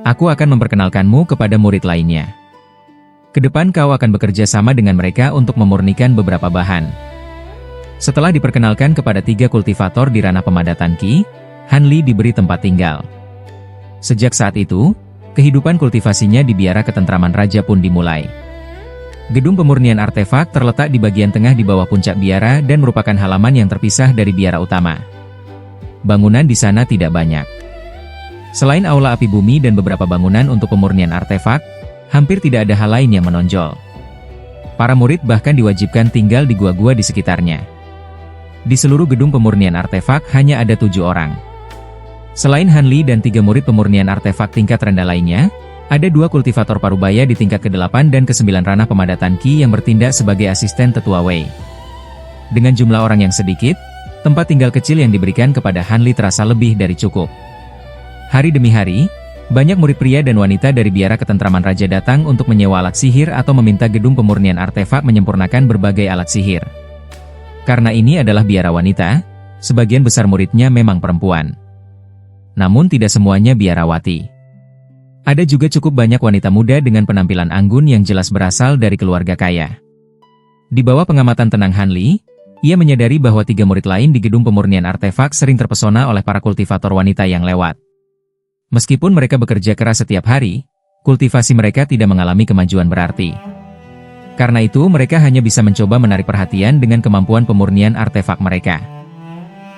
Aku akan memperkenalkanmu kepada murid lainnya. Kedepan kau akan bekerja sama dengan mereka untuk memurnikan beberapa bahan." Setelah diperkenalkan kepada 3 kultivator di ranah pemadatan Qi, Han Li diberi tempat tinggal. Sejak saat itu, kehidupan kultivasinya di biara ketentraman raja pun dimulai. Gedung pemurnian artefak terletak di bagian tengah di bawah puncak biara dan merupakan halaman yang terpisah dari biara utama. Bangunan di sana tidak banyak. Selain aula api bumi dan beberapa bangunan untuk pemurnian artefak, hampir tidak ada hal lain yang menonjol. Para murid bahkan diwajibkan tinggal di gua-gua di sekitarnya. Di seluruh gedung pemurnian artefak hanya ada 7 orang. Selain Han Li dan 3 murid pemurnian artefak tingkat rendah lainnya, ada 2 kultivator parubaya di tingkat ke-8 dan ke-9 ranah pemadatan Qi yang bertindak sebagai asisten Tetua Wei. Dengan jumlah orang yang sedikit, tempat tinggal kecil yang diberikan kepada Han Li terasa lebih dari cukup. Hari demi hari, banyak murid pria dan wanita dari biara ketentraman raja datang untuk menyewa alat sihir atau meminta gedung pemurnian artefak menyempurnakan berbagai alat sihir. Karena ini adalah biara wanita, sebagian besar muridnya memang perempuan. Namun tidak semuanya biarawati. Ada juga cukup banyak wanita muda dengan penampilan anggun yang jelas berasal dari keluarga kaya. Di bawah pengamatan tenang Han Li, ia menyadari bahwa 3 murid lain di gedung pemurnian artefak sering terpesona oleh para kultivator wanita yang lewat. Meskipun mereka bekerja keras setiap hari, kultivasi mereka tidak mengalami kemajuan berarti. Karena itu mereka hanya bisa mencoba menarik perhatian dengan kemampuan pemurnian artefak mereka.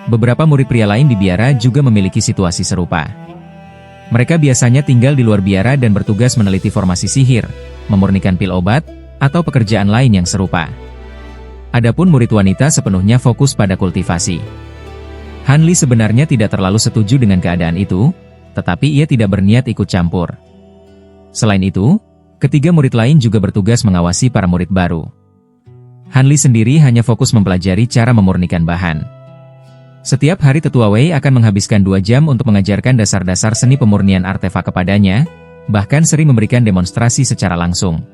Beberapa murid pria lain di biara juga memiliki situasi serupa. Mereka biasanya tinggal di luar biara dan bertugas meneliti formasi sihir, memurnikan pil obat, atau pekerjaan lain yang serupa. Adapun murid wanita sepenuhnya fokus pada kultivasi. Han Li sebenarnya tidak terlalu setuju dengan keadaan itu, tetapi ia tidak berniat ikut campur. Selain itu, ketiga murid lain juga bertugas mengawasi para murid baru. Han Li sendiri hanya fokus mempelajari cara memurnikan bahan. Setiap hari Tetua Wei akan menghabiskan 2 jam untuk mengajarkan dasar-dasar seni pemurnian artefak kepadanya, bahkan sering memberikan demonstrasi secara langsung.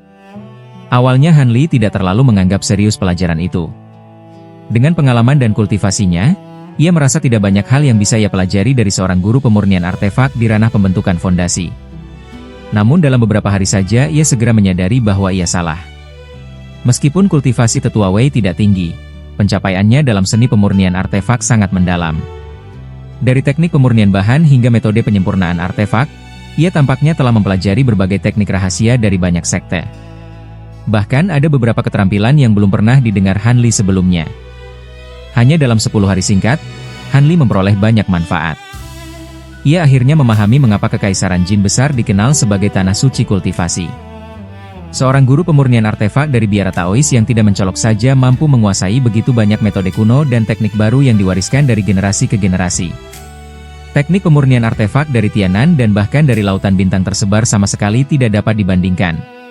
Awalnya Han Li tidak terlalu menganggap serius pelajaran itu. Dengan pengalaman dan kultivasinya, ia merasa tidak banyak hal yang bisa ia pelajari dari seorang guru pemurnian artefak di ranah pembentukan fondasi. Namun dalam beberapa hari saja ia segera menyadari bahwa ia salah. Meskipun kultivasi Tetua Wei tidak tinggi, pencapaiannya dalam seni pemurnian artefak sangat mendalam. Dari teknik pemurnian bahan hingga metode penyempurnaan artefak, ia tampaknya telah mempelajari berbagai teknik rahasia dari banyak sekte. Bahkan ada beberapa keterampilan yang belum pernah didengar Han Li sebelumnya. Hanya dalam 10 hari singkat, Han Li memperoleh banyak manfaat. Ia akhirnya memahami mengapa Kekaisaran Jin Besar dikenal sebagai tanah suci kultivasi. Seorang guru pemurnian artefak dari biara Taois yang tidak mencolok saja mampu menguasai begitu banyak metode kuno dan teknik baru yang diwariskan dari generasi ke generasi. Teknik pemurnian artefak dari Tianan dan bahkan dari Lautan Bintang tersebar sama sekali tidak dapat dibandingkan.